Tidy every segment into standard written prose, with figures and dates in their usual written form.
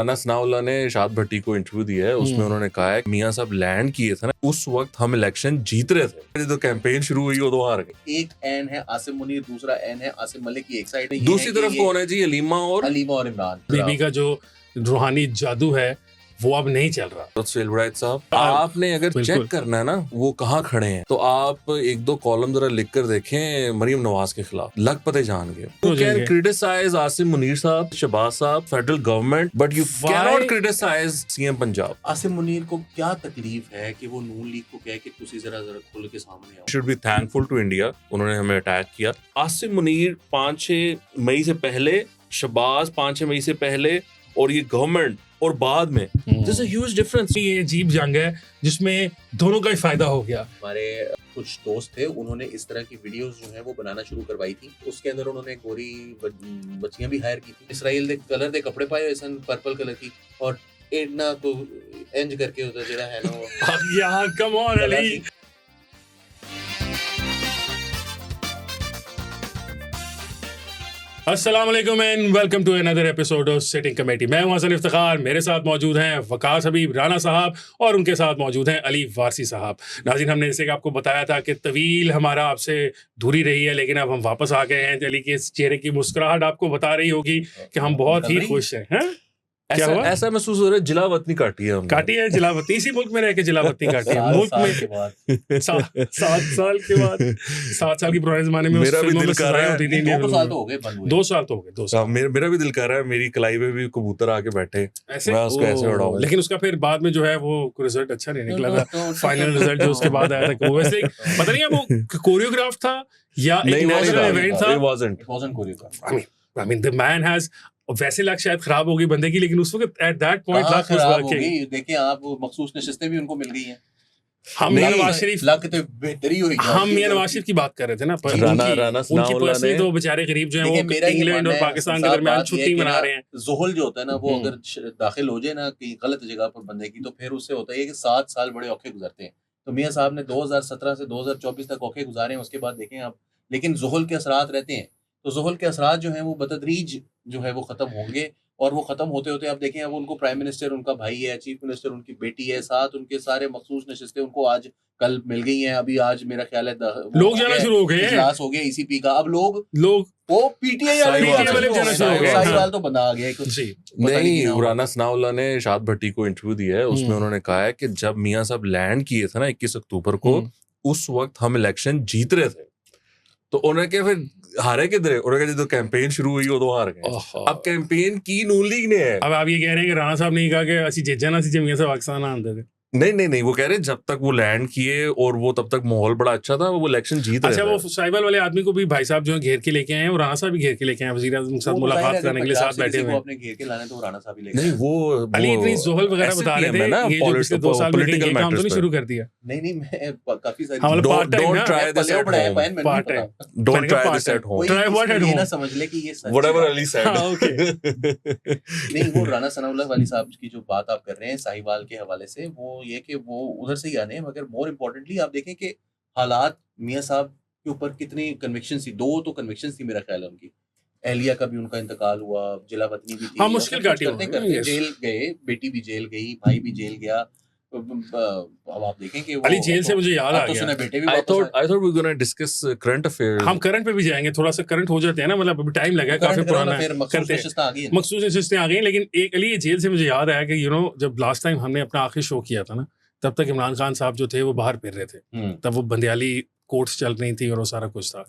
राना सनाउल्लाह ने शाद भट्टी को इंटरव्यू दिया है, उसमें उन्होंने कहा है मियां साहब लैंड किए थे ना, उस वक्त हम इलेक्शन जीत रहे थे, तो कैंपेन शुरू हुई वो तो हार गए। एक एन है आसिम मुनीर, दूसरा एन है आसिम मलिक की एक साइड, दूसरी तरफ कौन है जी? अलीमा और इमरान। बीबी का जो रूहानी जादू है वो अब नहीं चल रहा। तो सुहेल वड़ैच साहब, आपने अगर चेक करना है ना वो कहाँ खड़े हैं, तो आप एक दो कॉलम जरा लिख कर देखें मरियम नवाज के खिलाफ, लग पते जान गए। You can criticize Asim Munir साहब, शहबाज साहब, federal government, but you cannot criticize CM Punjab. Asim Munir को क्या तकलीफ है कि वो नून लीग को कहे कि तुसी जरा खुल के सामने आओ। Should be thankful to India, उन्होंने हमें अटैक किया। आसिम मुनीर 5-6 मई से पहले, शहबाज 5-6 मई से पहले, और ये गवर्नमेंट और बाद में, there's a huge difference। ये अजीब जंग है जिसमें दोनों का ही फायदा हो गया। हमारे कुछ दोस्त थे, उन्होंने इस तरह की वीडियोस जो है वो बनाना शुरू करवाई थी। उसके अंदर उन्होंने गोरी बच्चियां भी हायर की थी। इसराइल दे कलर दे कपड़े पाए हुए सन, पर्पल कलर की, और इतना तो एंज करके होता जेड़ा है ना वो यार कम ऑन अली। अस्सलाम वालेकुम and welcome to another episode of sitting committee. मैं हूं हसन इफ्तिखार, मेरे साथ मौजूद हैं वकास हबीब राना साहब और उनके साथ मौजूद हैं अली वारसी साहब। नाज़रीन, हमने जैसे कि आपको बताया था कि तवील हमारा आपसे दूरी रही है, लेकिन अब हम वापस आ गए हैं। अली के चेहरे की मुस्कुराहट आपको बता रही होगी कि हम बहुत ही खुश हैं। क्या हुआ? ऐसा महसूस हो रहा है जिलावतनी काटी है हमने। काटी है जिलावतनी, इसी मुल्क में रह के जिलावतनी काटी है। मुल्क में 7 साल के बाद 7 साल की पुराने जमाने में मेरा भी दिल कर रहा है। 2 साल तो हो गए बंद हुए। 2 साल तो हो गए। 2 साल मेरा भी दिल कर रहा है मेरी कलाई पे भी कबूतर आके बैठे, ऐसे मैं उसको ऐसे उड़ाऊं। लेकिन उसका फिर बाद में जो है वो रिजल्ट अच्छा नहीं निकला था। फाइनल रिजल्ट जो उसके बाद आया था वो वैसे पता नहीं है वो कोरियोग्राफ था या एक नेचुरल इवेंट था। It wasn't choreographed। I mean the man has, वैसे लक शायद खराब होगी बंदे की, लेकिन उस वक्त at that point luck was working. देखिए आप मखसूस नशिस्तें भी उनको मिल गई हैं। हम मियां नवाज शरीफ लक तो बेहतरी हुई। हम मियां नवाज शरीफ की बात कर रहे थे ना, पर उनकी पर्सनली तो बेचारे गरीब जो हैं वो इंग्लैंड और पाकिस्तान के दरमियान छुट्टी मना रहे हैं। ज़ोहल जो होता है ना वो अगर दाखिल हो जाए ना कि गलत जगह पर बंदे की, तो फिर उससे होता है कि 7 साल बड़े औखे गुजरते हैं। तो मियां साहब ने 2017 से 2024 तक औखे गुजारे हैं। उसके बाद देखें आप, लेकिन ज़ोहल के असरात रहते हैं। तो ज़ोहल के असरात जो हैं वो बतदरीज जो है वो खत्म होंगे, और वो खत्म होते होते आप देखें अब उनको प्राइम मिनिस्टर उनका भाई है, चीफ मिनिस्टर उनकी बेटी है, साथ उनके सारे मखसूस नशिस्तें उनको आज कल मिल गई हैं। अभी आज मेरा ख्याल है लोग जाना शुरू हो गए हैं, इजलास हो गया ECP का। अब लोग वो पीटीआई वाले जाना शुरू हो गए। साहिवाल तो बंदा आ गया जी। नहीं, राना सनाउल्लाह ने शाद भट्टी को इंटरव्यू दिया है, उसमें उन्होंने कहा है कि जब मियां साहब लैंड किए थे ना 21 अक्टूबर को, उस वक्त हम इलेक्शन जीत रहे थे। तो उन्होंने क्या फिर हारे किधर? उन्होंने जो कैंपेन शुरू हुई वो तो हार गए। अब कैंपेन की नून लीग ने है। अब आप ये कह रहे हैं कि राणा साहब ने कहा कि असि जेजा ना सी मियां साहब पाकिस्तान आंदे थे। नहीं, वो कह रहे हैं जब तक वो लैंड किए और वो तब तक माहौल बड़ा अच्छा था, वो इलेक्शन जीत रहे थे। अच्छा, वो साहिवाल वाले आदमी को भी भाई साहब जो है घेर के लेके आए हैं, और राणा साहब भी घेर के लेके आए हैं, वजीर आज़म के साथ मुलाकात करने के लिए साथ बैठे हुए हैं। अपने घेर के लाने तो राणा साहब ही लेके नहीं, वो अली इतनी जोहल वगैरह बता रहे थे ये जो पिछले 2 साल में कहीं काम तो नहीं शुरू कर दिया। नहीं मैं काफी सारी don't try this at home, part time don't try this at home, try what at home, ना समझ ले कि ये सच व्हाटएवर अली सेड। ओके। नहीं, वो राना सनाउल्लाह वाली साहब की जो बात आप कर रहे हैं साहिवाल के हवाले से, वो ये कि वो उधर से ही आने हैं, मगर मोर इम्पोर्टेंटली आप देखें कि हालात मियां साहब के ऊपर कितनी कन्विक्शन थी। 2 तो कन्विक्शन थी मेरा ख्याल है उनकी। एहलिया का भी उनका इंतकाल हुआ, जिला वतनी भी थी। हाँ, मुश्किल काटी करते जेल गए, बेटी भी जेल गई, भाई भी जेल गया। अब आप देखें कि अली जेल से मुझे याद आ गया, बेटे भी I thought we were going to discuss current affairs। हम करंट पे भी जाएंगे, थोड़ा सा करंट हो जाते हैं ना, मतलब अभी टाइम लगा है, काफी पुराना है, मखसूस नशिस्तें आ गई। लेकिन एक अली जेल से मुझे याद आया कि जब लास्ट टाइम हमने अपना आखिरी शो किया था ना, तब तक इमरान खान साहब जो थे वो बाहर फिर रहे थे। तब वो बंदियाली कोर्ट्स चल रही थी और वो सारा कुछ था।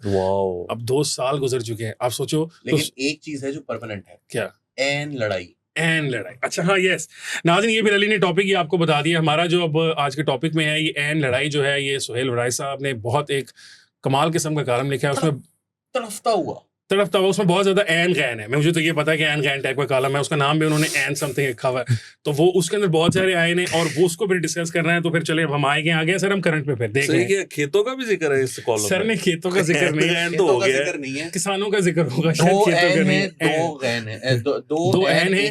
अब 2 साल गुजर चुके हैं, आप सोचो। लेकिन एक चीज है जो परमानेंट है, क्या? एन लड़ाई। अच्छा, हाँ, यस नाज़रीन, ये फिर अली ने टॉपिक ही आपको बता दिया। हमारा जो अब आज के टॉपिक में है ये एन लड़ाई जो है, ये सुहेल वड़ैच साहब ने बहुत एक कमाल किस्म का कॉलम लिखा है। उसमें तड़फता हुआ उसमें बहुत ज्यादा एन गैन है। मुझे तो ये पता है कि एन गैन टाइप का कॉलम है, उसका नाम भी उन्होंने एन समथिंग लिखा हुआ है। तो वो उसके अंदर बहुत सारे आए हैं और वो उसको फिर डिस्कस करना है। तो फिर चले, अब हम आगे सर, हम करंट पे फिर देख रहे हैं। खेतों का भी जिक्र है इस कॉलम में। सर ने खेतों का जिक्र नहीं है, किसानों का जिक्र होगा शायद। 2 एन है, 2 एन है,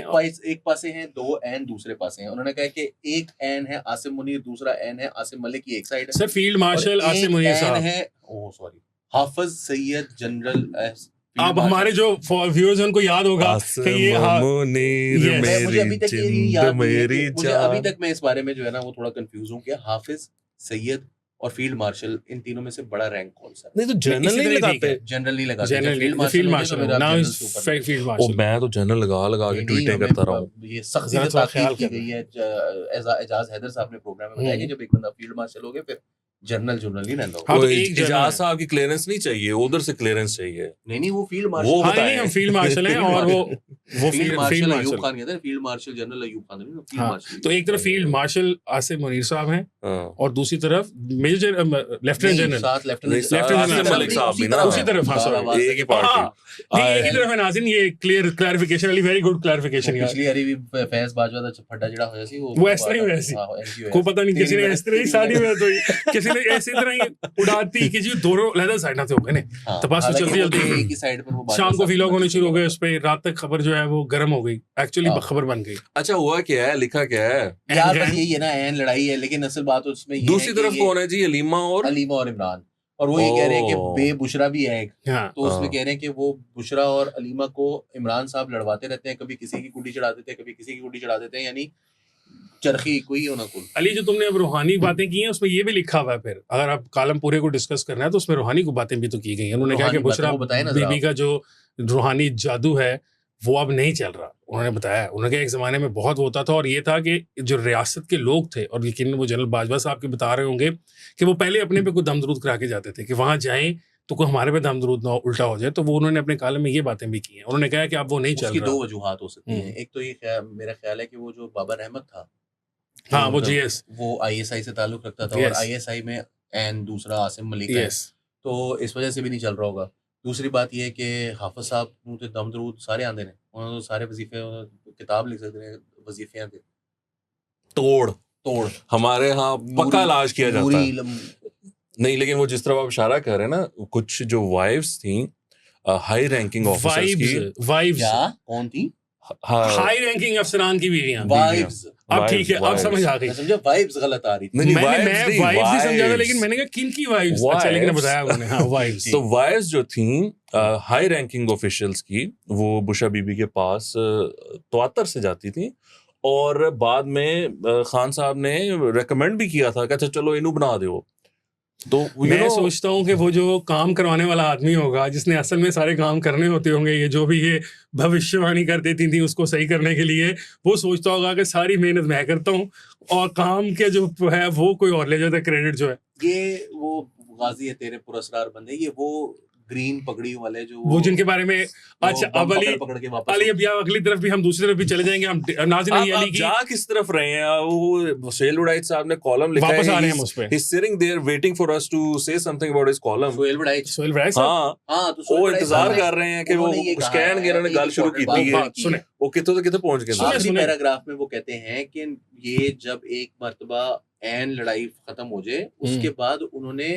एक पासे हैं, 2 एन दूसरे पासे हैं। उन्होंने कहा कि एक एन है आसिम मुनीर, दूसरा एन है आसिम मलिक की एक साइड है। Sir field marshal Asim Munir साहब है, हाफिज सैयद जनरल अब हमारे जो व्यूअर्स हैं उनको याद होगा कि ये मुनीर Yes. मुझे अभी मेरी तक ये जिंद याद नहीं है मेरी कि मुझे अभी जान। तक मैं इस बारे में जो है ना वो थोड़ा कंफ्यूज हूँ कि हाफिज, सैयद और फील्ड मार्शल इन तीनों में से बड़ा रैंक कौन सा है? नहीं तो जनरल इसी नहीं तरह ठीक लगाते। है। जनरल नहीं लगाते, जनरल फील्ड फील्ड मार्शल हो जाए तो मार्शल मेरा नाउ जनरल इज से ऊपर नहीं। फील्ड ओ मार्शल। मैं तो जनरल लगा के नहीं, ट्वीटें हमें करता रहा हूँ। ये सख्ती जरा से थोड़ा ताकीद ख्याल की करना। गई है। एजाज हैदर साहब ने प्रोग्राम में बताया कि जब एक बंदा फील्ड मार्शल हो गया फिर जनरल ही रहता होगा। हाँ, तो वो एक जनरल एजाज है। साहब की क्लियरेंस नहीं चाहिए, उधर से क्लियरेंस चाहिए। नहीं वो फील्ड वो मार्शल हाँ बताएं। नहीं हम फील्ड मार्शल हैं और वो field field marshal Ayub marshal. Khan कहते हैं, field marshal general Ayub Khan नहीं, फील्ड हाँ मार्शल। तो एक तरफ फील्ड मार्शल आसिम मुनीर साहब हैं हाँ। और दूसरी तरफ मेजर लेफ्टिनेंट जनरल साथ लेफ्टिनेंट लेफ्टिनेंट मलिक साहब भी ना, उसी तरफ। हाँ सॉरी एक ही पार्टी। नहीं एक ही तरफ है नाज़िन। ये क्लैरिफिकेशन वाली वेरी गुड क्लैरिफिकेशन यार। पिछली बारी भी फैज बाजवा दा फटा जड़ा होया सी वो इस तरह ही हुआ सी। को पता नहीं किसी ने इस तरह ही शादी में तो किसी ने ऐसी तरह ही उड़ाती कि जी दोनों लहदा साइड ना थे हो गए ने तपास में चलती एक चलती ही साइड पर वो शाम को व्लॉग होने शुरू हो गए उस पे, रात तक खबर जो है वो गर्म हो गई, एक्चुअली हाँ। खबर बन गई। अच्छा हुआ क्या है, लिखा क्या है? यार बस यही है ना, एन लड़ाई है, लेकिन असल बात उसमें ये दूसरी तरफ कौन है जी? अलीमा और अलीमा और इमरान, और वो ये कह रहे हैं कि ओह। बे बुशरा भी है एक, हाँ तो उसमें कह रहे हैं कि वो बुशरा और अलीमा को इमरान साहब लड़वाते रहते हैं, कभी किसी की गुड्डी चढ़ा देते हैं, कभी किसी की गुड्डी चढ़ा देते हैं, यानी चरखी कोई होना कुल। अली जो तुमने अब रूहानी बातें की हैं उसमें ये भी लिखा हुआ है, फिर अगर आप कालम पूरे को डिस्कस करना है तो उसमें रूहानी को बातें भी तो की गई हैं। उन्होंने कहा कि रूहानी बातें बुशरा वो बताएं ना जरा बीबी का जो रूहानी जादू है वो अब नहीं चल रहा। उन्होंने बताया, उन्होंने कहा एक ज़माने में बहुत होता था और ये था कि जो रियासत के लोग थे, और यकीनन वो जनरल बाजवा साहब के बता रहे होंगे कि वो पहले अपने पे कोई दमदरूद करा के जाते थे कि वहाँ जाएं तो कोई हमारे पे दमदरूद ना उल्टा हो जाए। तो वो उन्होंने अपने कालम में ये बातें भी की हैं। उन्होंने कहा कि अब वो नहीं चल उसकी रहा। दो वजूहात हो सकती हैं। एक तो ये मेरा ख्याल है कि वो जो बाबर अहमद था, हाँ वो मतलब जीएस वो आईएसआई से ताल्लुक रखता था, और Yes. आईएसआई में एन दूसरा आसिम मलिक है, यस तो इस वजह से भी नहीं चल रहा होगा। दूसरी बात यह है कि हाफिज साहब ਨੂੰ ਤੇ ਦਮ ਦਰੂਦ ਸਾਰੇ ਆਉਂਦੇ ਨੇ, ਉਹਨਾਂ ਨੂੰ ਸਾਰੇ ਵਜ਼ੀਫੇ किताब लिख सकते हैं वजीफियां के तोड़ हमारे यहाँ पक्का इलाज किया जाता है। नूरी नहीं, लेकिन वो जिस तरह आप इशारा कर रहे हैं ना, कुछ जो वाइफ्स थी हाई रैंकिंग ऑफिसर्स की, वाइब्स क्या कौन थी? हाई रैंकिंग अफसरान की बीवियां। वाइब्स, अब ठीक है, अब समझ आ गई। मैं समझा वाइब्स गलत आ रही थी। नहीं, मैं wives नहीं, वाइब्स ही समझा था, wives। लेकिन मैंने कहा किन की वाइब्स? अच्छा लेकिन Wives। बताया उन्होंने, हाँ वाइब्स। तो वाइफ्स जो थी हाई रैंकिंग ऑफिशियल्स की, वो बुशा बीबी के पास तवातर से जाती थी, और बाद में खान साहब ने रेकमेंड भी किया था कि अच्छा चलो इनू बना दो। तो मैं सोचता हूँ कि वो जो काम करवाने वाला आदमी होगा, जिसने असल में सारे काम करने होते होंगे, ये जो भी ये भविष्यवाणी कर देती थी उसको सही करने के लिए, वो सोचता होगा कि सारी मेहनत मैं करता हूँ और काम के जो है वो कोई और ले जाता है क्रेडिट जो है। ये वो गाजी है तेरे पुरस्कार बंदे, ये वो ग्रीन पगड़ी वाले जो वो जिनके बारे में अच्छा अब अली पकड़ के वापस अली अब या अगली तरफ भी हम दूसरी तरफ भी चले जाएंगे। हम नाज़िन अली आप की जा किस तरफ रहे हैं? वो सुहेल वड़ाइच साहब ने कॉलम लिखा वापस आ रहे है, हैं हम उस पे। he's sitting there waiting for us to say something about his column। Sohail Waraich, Sohail Waraich साहब, हाँ, हाँ तो वो सोहेल वड़ाइच इंतजार साहब कर रहे हैं कि वो उन्होंने ये कहा स्कैन है, गिरने एक गल शुरू की important थी बात है। की सुने। है। वो कितने पहुंच गए? सुने, आखिरी सुने। पैराग्राफ में वो कहते हैं कि ये जब एक मर्तबा एन लड़ाई खत्म हो जाए, उसके बाद उन्होंने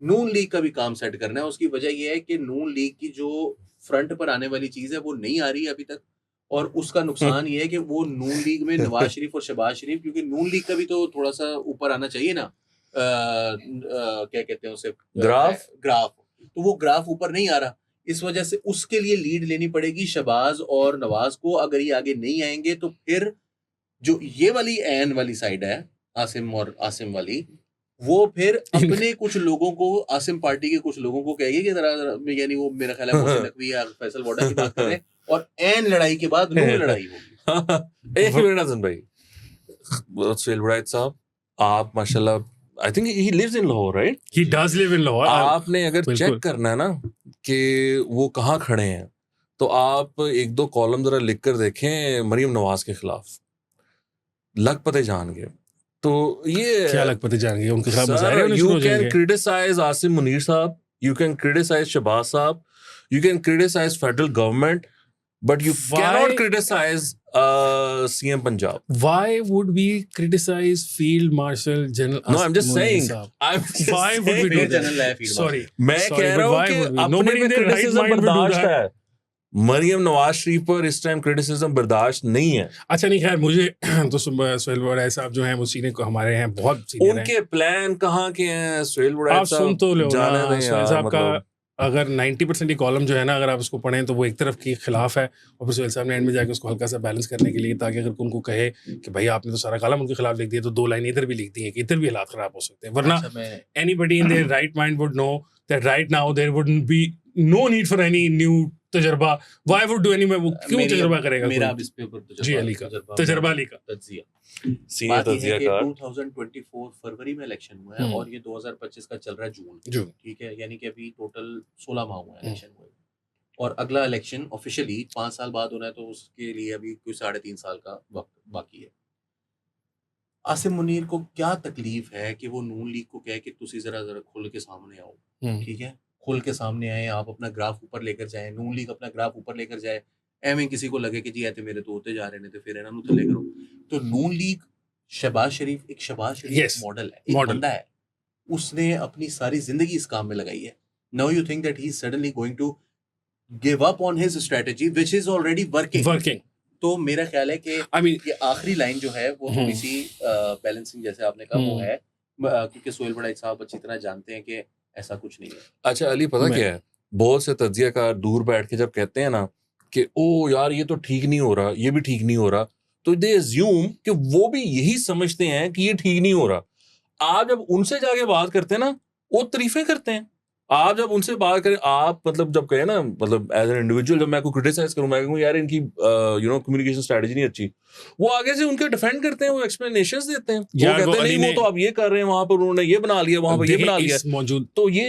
नून लीग का भी काम सेट करना है। उसकी वजह यह है कि नून लीग की जो फ्रंट पर आने वाली चीज है वो नहीं आ रही है अभी तक, और उसका नुकसान ये है कि वो नून लीग में नवाज शरीफ और शहबाज शरीफ, क्योंकि नून लीग का भी तो थोड़ा सा ऊपर आना चाहिए ना, क्या कहते हैं उसे, ग्राफ, तो वो ग्राफ ऊपर नहीं आ रहा। इस वजह से उसके लिए लीड लेनी पड़ेगी शहबाज और नवाज को। अगर ये आगे नहीं आएंगे तो फिर जो ये वाली एन वाली साइड है, आसिम और आसिम वाली, वो फिर अपने कुछ लोगों को, आसिम पार्टी के कुछ लोगों को कहेगी कि जरा, यानी वो मेरा ख्याल है मोहसिन नकवी या फैसल वाडा की बात करें, और एन लड़ाई के बाद नून लड़ाई होगी। एक मिनट नाज़िम भाई, सुहेल वड़ाइच साहब, आप माशाल्लाह, I think he lives in Lahore, right? He does live in Lahore. आपने अगर बिल्कुल। चेक करना है ना कि वो कहाँ खड़े हैं, तो आप एक दो कॉलम जरा लिख कर देखें मरियम नवाज के खिलाफ, लग पते जान गए। तो ये क्या लग पते जाएंगे उनके खिलाफ मुजाहरे होने you शुरू हो can जाएंगे। criticize आसिम मुनीर साहब, you can criticize शहबाज साहब, you can criticize federal government, but you Why- cannot criticize CM Punjab. Why would we criticize Field Marshal General? No, I'm just Munir saying. साहब? I'm just Why would we saying. do फिर that? General है field Sorry, मैं sorry, कह but रहा हूँ why कि would we? अपने Nobody पे in their right criticism mind would do बर्दाश्त that. है। मरियम नवाज शरीफ पर इस टाइम क्रिटिसिज्म बर्दाश्त नहीं है। अच्छा नहीं, खैर मुझे तो सुहेल वड़ाइच साहब जो हैं वो सीनियर को हमारे हैं, बहुत सीनियर हैं। उनके प्लान कहाँ के हैं? सुहेल वड़ाइच आप सुन तो लो ना, जाने दें सुहेल यार, साहब का मतलब अगर 90% ये कॉलम जो है ना, अगर आप उसको पढ़ें तो वो एक तरफ के खिलाफ है, और फिर सुहेल साहब ने एंड में जाके उसको हल्का सा बैलेंस करने के लिए, ताकि अगर उनको कहे कि भाई आपने तो सारा कॉलम उनके खिलाफ लिख दिया, तो 2 लाइन इधर भी लिख दी है कि इधर भी हालात खराब हो सकते हैं, वरना अच्छा, मैं anybody in their right mind would know that right now there wouldn't be no need for any new तजर्बा. Why would do any वो क्यों मेरी- तजर्बा करेगा मेरा कोई? अब इस पे ऊपर जी, अली का तजर्बा अली का तज्जिया सीनियर बात ये है तज्जिया कि कार 2024 फरवरी में इलेक्शन हुआ है और ये 2025 का चल रहा है जून, जून. ठीक है, यानी कि अभी टोटल 16 माह हुए हैं इलेक्शन हुए, और अगला इलेक्शन ऑफिशियली 5 साल बाद होना है, तो उसके लिए अभी कोई 3.5 साल का वक्त बाकी है. आसिम मुनीर को क्या तकलीफ है कि वो नून लीग को कहे कि तुसी जरा खुल के सामने आओ, ठीक है, खुल के सामने आए, आप अपना ग्राफ ऊपर लेकर जाएं, नून लीग अपना ग्राफ ऊपर लेकर जाए, एवं किसी को लगे कि जी ऐते मेरे तो होते जा रहे हैं तो फिर इन्होंने थले करो. तो नून लीग शहबाज शरीफ Yes, मॉडल है, एक model. बंदा है, उसने अपनी सारी जिंदगी इस काम में लगाई है. Now you think that he is suddenly going to give up on his strategy which is already working. तो मेरा ख्याल है कि I mean, ये आखिरी लाइन जो है वो थोड़ी सी बैलेंसिंग जैसे आपने कहा वो है, क्योंकि सोहेल बड़ाई साहब अच्छी तरह जानते हैं कि ऐसा कुछ नहीं है. अच्छा अली, पता मैं- क्या है, बहुत से तज्जियाकार दूर बैठ के जब कहते हैं ना कि ओ यार ये तो ठीक नहीं हो रहा, ये भी ठीक नहीं हो रहा, तो दे अज्यूम कि वो भी यही समझते हैं कि ये ठीक नहीं हो रहा. आप जब उनसे जाके बात करते हैं ना, वो तारीफें करते हैं. आप जब उनसे बात करें, आप मतलब जब कहें ना, मतलब एज एन इंडिविजुअल जब मैं को क्रिटिसाइज करूं, मैं कहूं यार इनकी कम्युनिकेशन स्ट्रेटजी नहीं अच्छी, वो आगे से उनके डिफेंड करते हैं, वो एक्सप्लेनेशंस देते हैं, वो यार, कहते वो हैं अली नहीं वो ने- तो आप ये कर रहे हैं, वहां पर उन्होंने ये बना लिया, वहां पर ये देखें, बना लिया. इस मौजूद तो ये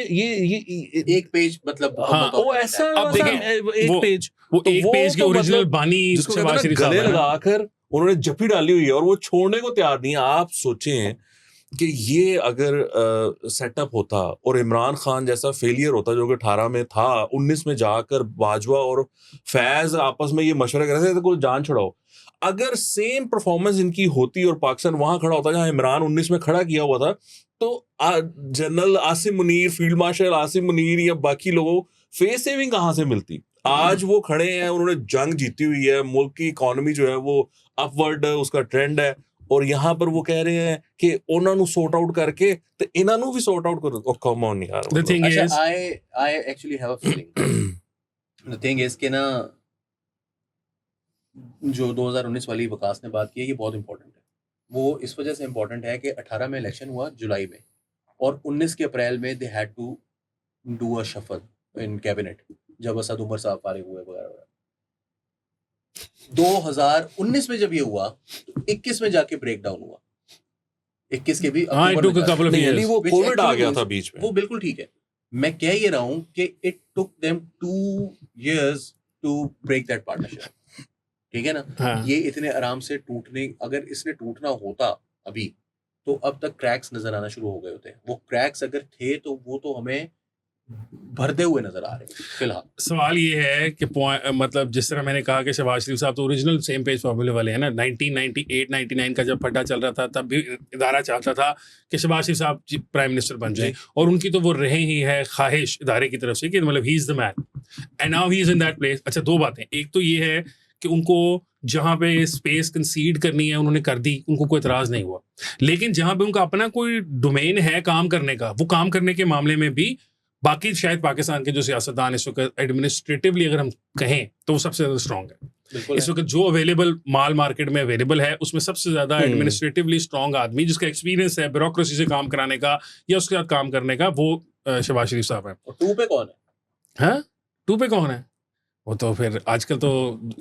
एक पेज मतलब हाँ, वो ऐसा अब वैसा देखें, एक वो- पेज वो तो एक वो पेज के तो ओरिजिनल मतलब बानी जिसको शहबाज कहते हैं शरीफ ना, साहब गले है ना. लगाकर उन्होंने जप्पी डाली हुई है और वो छोड़ने को तैयार नहीं है. आप सोचें कि ये अगर सेटअप होता और इमरान खान जैसा फेलियर होता जो कि 18 में था, 19 में जाकर बाजवा और फैज आपस में ये मशवरा कर रहे थे तो जान छुड़ाओ, अगर सेम परफॉर्मेंस इनकी होती और पाकिस्तान वहां खड़ा होता जहां इमरान 19 में खड़ा किया हुआ था, तो general Asim Munir, field marshal Asim Munir या बाकी लोगों फेस सेविंग कहां से मिलती. आज वो खड़े हैं, उन्होंने जंग जीती हुई है, मुल्क की इकोनॉमी जो है वो अपवर्ड उसका ट्रेंड है, और यहाँ पर वो कह रहे हैं कि उन्होंने ਨੂੰ ਸੌਟ ਆਊਟ ਕਰਕੇ ਤੇ ਇਹਨਾਂ ਨੂੰ ਵੀ ਸੌਟ ਆਊਟ ਕਰੋ. ਉਹ ਕਮ ਔਨ ਯਾਰ, The thing अच्छा, is, I actually have a feeling. The thing is कि ना, जो 2019 वाली वकास ने बात की है ये बहुत इंपॉर्टेंट है. वो इस वजह से इंपॉर्टेंट है कि 18 में इलेक्शन हुआ जुलाई में, और 19 के अप्रैल में they had to do a shuffle in cabinet जब असद उमर साहब फारिग हुए वगैरह. 2019 में जब ये हुआ तो 21 में जाके ब्रेक डाउन हुआ. 21 के भी हाँ, it अक्टूबर took a में couple of जाके. नहीं years. अली, वो Which कोविड आ actually गया means- था बीच में. वो बिल्कुल ठीक है. मैं कह ये रहा हूं कि it took them 2 years to break that partnership. ठीक है ना. हाँ, ये इतने आराम से टूटने, अगर इसने टूटना होता अभी तो अब तक क्रैक्स नजर आना शुरू हो गए होते. वो क्रैक्स अगर थे तो वो तो हमें भरते हुए नजर आ रहे हैं फिलहाल. सवाल ये है कि मतलब जिस तरह मैंने कहा कि शहबाज शरीफ साहब तो ओरिजिनल सेम पेज फॉर्मूले वाले हैं ना. 1998-99 का जब फटा चल रहा था तब भी इदारा चाहता था कि शहबाज शरीफ साहब प्राइम मिनिस्टर बन जाए, और उनकी तो वो रहे ही है ख्वाहिश इदारे की तरफ से कि मतलब he is the man, and now he is in that place. अच्छा, 2 बातें. एक तो ये है कि उनको जहाँ पे स्पेस कंसीड करनी है उन्होंने कर दी, उनको कोई एतराज़ नहीं हुआ, लेकिन जहाँ पे उनका अपना कोई डोमेन है काम करने का, वो काम करने के मामले में भी बाकी शायद पाकिस्तान के जो सियासतदान इस वक्त एडमिनिस्ट्रेटिवली अगर हम कहें तो वो सबसे ज़्यादा स्ट्रॉन्ग है. बिल्कुल इस वक्त जो अवेलेबल माल मार्केट में अवेलेबल है उसमें सबसे ज़्यादा एडमिनिस्ट्रेटिवली स्ट्रॉन्ग आदमी जिसका एक्सपीरियंस है ब्यूरोक्रेसी से काम कराने का या उसके साथ काम करने का, वो शहबाज शरीफ साहब हैं. और 2 पे कौन है? हाँ, 2 पे कौन है? वो तो फिर आजकल तो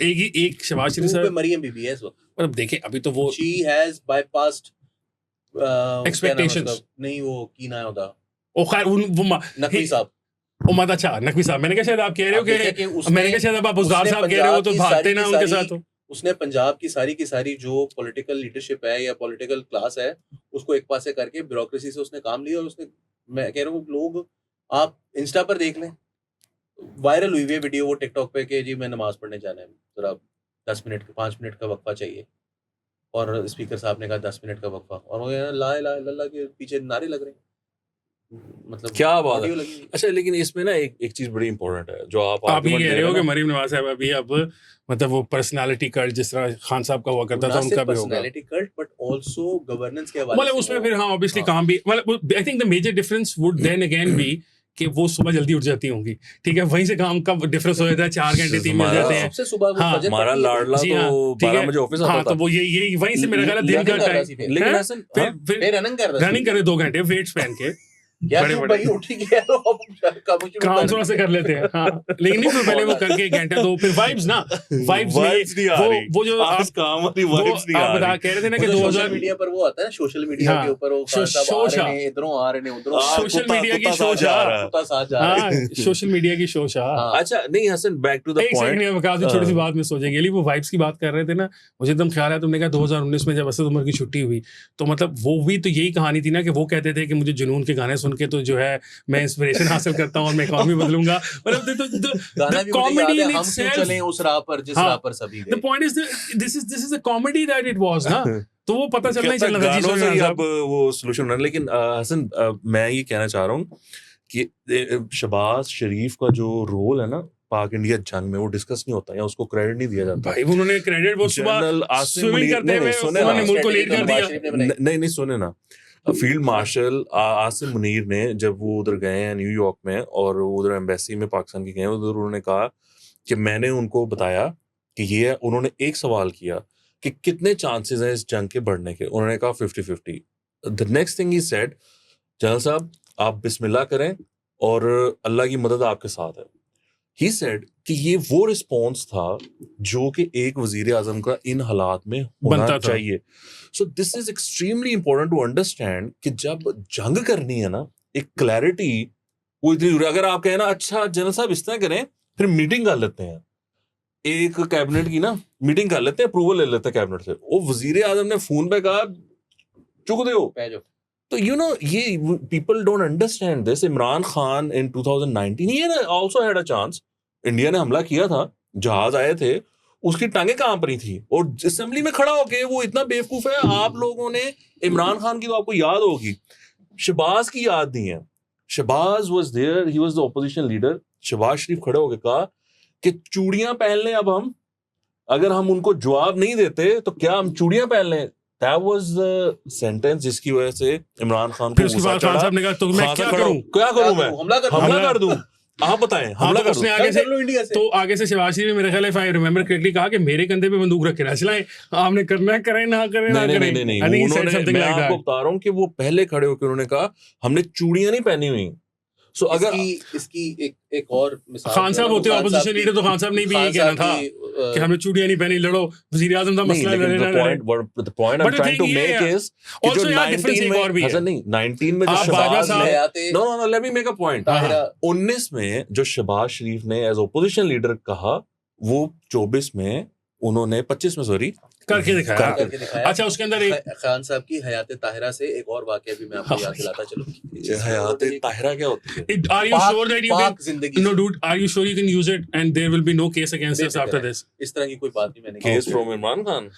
एक शहबाज शरीफ 2 पे साहब. मरियम बीबी है इस वक्त. मतलब देखें अभी तो वो शी हैज बाईपास्ड Expectations. नहीं, वो की ना होता ओ खैर वो नकवी साहब. ओ मत अच्छा नकवी साहब, मैंने कहा शायद आप कह रहे हो आप देखें कि उसने- मैंने कहा शायद आप उजदार उसने साहब कह रहे हो तो पंजाब की भागते सारी ना की उनके सारी- साथ हो. उसने पंजाब की सारी जो पॉलिटिकल लीडरशिप है या पॉलिटिकल क्लास है उसको एक पासे करके ब्यूरोक्रेसी से उसने काम लिया. और उसने, मैं कह रहा हूँ, लोग आप इंस्टा पर देख लें, वायरल हुई हुई वीडियो वो टिकटॉक पे कि जी मैं नमाज पढ़ने जाना है, जरा 10 मिनट 5 मिनट का वक्फा चाहिए, और स्पीकर साहब ने कहा 10 मिनट का वक्फा, और वो ला इलाहा इल्लल्लाह के पीछे नारे लग रहे हैं. मतलब क्या बात है. ऑडियो लगी हुई. अच्छा, लेकिन इसमें ना एक चीज बड़ी इंपॉर्टेंट है जो आप आप ये argument कह दे रहे हो हैं कि ना, मरीम नवाज साहब अभी अब मतलब वो पर्सनालिटी कल्ट जिस तरह खान साहब का हुआ करता था उनका भी होगा. Personality cult but also governance के हवाले मतलब से उसमें वो- फिर हाँ ऑब्वियसली हाँ. काम भी, मतलब I think the major difference would then again be कि वो सुबह जल्दी उठ जाती होंगी, ठीक है, वहीं से काम का डिफरेंस हो जाता है, 4 घंटे 3 मिल जाते हैं। सबसे सुबह वो हाँ, फजर हमारा पढ़ती है। लाडला जी हाँ, तो ठीक 12 है। बजे ऑफिस हाँ, आता तो था। वो यही वहीं से मेरा ख्याल है दिन का रनिंग कर रहा टाइम, थी फिर। लेकिन हैं? हसन फिर रनिंग कर रहा रनिंग करे 2 घंटे वेट्स पहन के, क्या बड़े तू बड़े भाई उठ गया तो अब काम शुरू काम कर थोड़ा सा कर लेते हैं। हाँ, लेकिन नहीं फिर पहले वो करके 1 घंटा तो फिर वाइब्स ना, वाइब्स नहीं आ रही। वो जो आज आप काम वाली वो वाइब्स नहीं आप आ बता रही। कह रहे थे ना कि सोशल 2000 मीडिया पर वो आता है ना, सोशल मीडिया हाँ, के ऊपर वो खान साहब आ शोशा। रहे हैं, इधरों आ रहे हैं, उधरों आ रहे हैं, सोशल मीडिया की कुत्ता साथ शोशा। जा रहा है। कुत्ता साथ जा रहे हाँ, हैं। सोशल मीडिया की शोशा। हाँ। अच्छा नहीं हसन, बैक टू द एक पॉइंट। सेकंड में छोटी सी बात मिस हो जाएगी। वो वाइब्स की बात कर रहे थे ना, मुझे एकदम ख्याल है तुमने कहा 2019 में जब असद उमर की छुट्टी हुई, तो मतलब वो भी तो यही कहानी थी ना कि वो कहते थे कि मुझे जुनून के गाने सुन के तो जो है मैं इंस्पिरेशन हासिल करता हूँ और मैं इकॉनमी बदलूंगा। मतलब गाना भी मुझे याद है, हम क्यों चलें उस राह पर जिस हाँ, राह पर सभी द गए। Point is this is the comedy that it was ना, तो वो पता चलना ही कहता चलना था। जी गानों से ही सोनिया अब वो सोल्यूशन है। लेकिन हसन मैं ये कहना चाह रहा हूँ कि शहबाज शरीफ का जो रोल है ना पाक इंडिया जंग में, वो डिस्कस नहीं होता या उसको क्रेडिट नहीं दिया जाता। भाई उन्होंने क्रेडिट वो सुबह जनरल आसिम स्विमिंग मुनीर- करते नहीं, हुए नहीं, सुने ना। उन्होंने मुल्क को लीड कर दिया। नहीं सुने ना, फील्ड मार्शल आसिम मुनीर ने जब वो उधर गए हैं न्यूयॉर्क में और उधर एम्बेसी में पाकिस्तान की गए, उधर उन्होंने कहा कि मैंने उनको बताया कि ये, उन्होंने एक सवाल किया कि कितने चांसेस हैं इस जंग के बढ़ने के, उन्होंने कहा 50-50। The next thing he said, general साहब आप बिस्मिल्लाह करें और अल्लाह की मदद आपके साथ है। ही सेड कि ये वो रिस्पॉन्स था जो कि एक वजीर आजम का इन हालात में होना बनता था। चाहिए। So this is extremely important to understand कि जब जंग करनी है ना, एक क्लैरिटी वो इतनी जरूरी है। अगर आप कहें ना अच्छा जनरल साहब इस तरह करें, फिर मीटिंग कर लेते हैं, एक कैबिनेट की ना मीटिंग कर लेते हैं, अप्रूवल ले लेते हैं कैबिनेट से। वो वजीर आजम ने फोन पे कहा चुक दो। तो यू नो ये people don't understand this. Imran Khan in 2019 he also had a chance. India ने हमला किया था, जहाज आए थे, उसकी टांगे कांप रही थी और असेंबली में खड़ा होके वो इतना बेवकूफ है। आप लोगों ने इमरान खान की तो आपको याद होगी, शहबाज की याद नहीं है। Shahbaz was there, he was the opposition leader. Shahbaz Sharif खड़े होके कहा कि चूड़ियां पहन लें अब हम, अगर हम उनको जवाब नहीं देते तो क्या हम चूड़ियां पहन लें। That was the sentence जिसकी वजह से इमरान खान फिर को उसके गुस्सा बाद खान चढ़ा। साहब ने कहा तो मैं खान क्या साहब खड़ा करूं? हो, क्या करूं मैं? हमला कर दूं। आप बताएं, हाँ, हमला तो कर उसने दूं। आगे से इंडिया से तो आगे से शहबाज शरीफ मेरे ख्याल है, if I remember correctly, कहा कि मेरे कंधे पे बंदूक रख के ना चलाएं, आपने करना है करें, ना करें ना नहीं करें। नहीं नहीं I think he said उन्होंने, something मैं like आपको that. बता रहा हूं कि वो पहले खड़े होकर उन्होंने कहा हमने चूड़ियां नहीं पहनी हुई। सो अगर इसकी एक और मिसाल खान साहब होते ऑपोजिशन लीडर, तो खान साहब ने भी यही कहना था कि हमने चूड़ियां नहीं पहनी, लड़ो, वजीर आजम का मसला लड़े ना लड़े। the point I'm But the trying to thing ये make है, is कि जो also यार difference 19 एक और भी में है। हसन नहीं 19 में जो आप बाजवा शहबाज साहब- ने no let me make a point। Tahira 19 में जो शहबाज शरीफ ने एज ऑपोजिशन लीडर कहा, वो 24 में उन्होंने 25 में सॉरी करके दिखाया। करके दिखाया। अच्छा, उसके अंदर एक खान साहब की हयात ताहिरा से एक और वाकया भी मैं आपको याद दिलाता चलूं। हयात ताहिरा क्या होती है? are you sure that you पाक can जिंदगी no dude, are you sure you can use it and there will be no case against us after this? इस तरह की कोई बात नहीं मैंने केस फ्रॉम इमरान खान।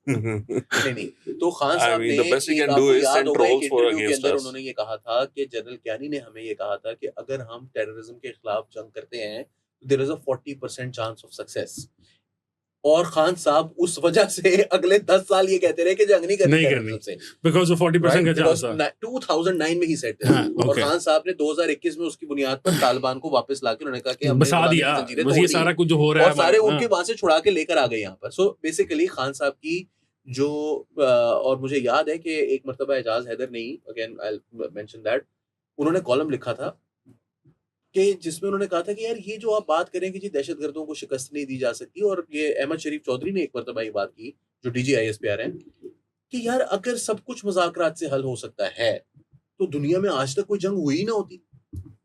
नहीं तो खान I साहब mean, ने the best he can आपको do is याद send होगा एक trolls for इंटरव्यू के against अंदर us। उन्होंने ये कहा था कि जनरल क्यानी ने हमें ये कहा था कि अगर हम टेररिज्म के खिलाफ जंग करते हैं there is a 40% chance of success. और खान साहब उस वजह से अगले 10 साल ये कहते रहे कि जंग नहीं करनी टेररिज्म से, because of 40% का चांस था। 2009 में ही सेट हाँ, और okay. खान साहब ने 2021 में उसकी बुनियाद पर तालिबान को वापस लाके उन्होंने कहा कि हमने बसा गुलामी दिया, की जंजीरें बस तोड़ ये दी सारा कुछ जो हो रहा है और सारे हमारा, उनके वहां से छुड़ा के लेकर आ गए यहाँ पर। सो बेसिकली खान साहब की जो और मुझे याद है कि एक मर्तबा एजाज हैदर ने he, again I will mention that, उन्होंने कॉलम लिखा था कि जिसमें उन्होंने कहा था कि यार ये जो आप बात करें कि जी दहशतगर्दों को शिकस्त नहीं दी जा सकती, और ये अहमद शरीफ चौधरी ने एक मर्तबा ये बात की जो DGISPR हैं कि यार अगर सब कुछ मुज़ाकरात से हल हो सकता है तो दुनिया में आज तक कोई जंग हुई ही ना होती।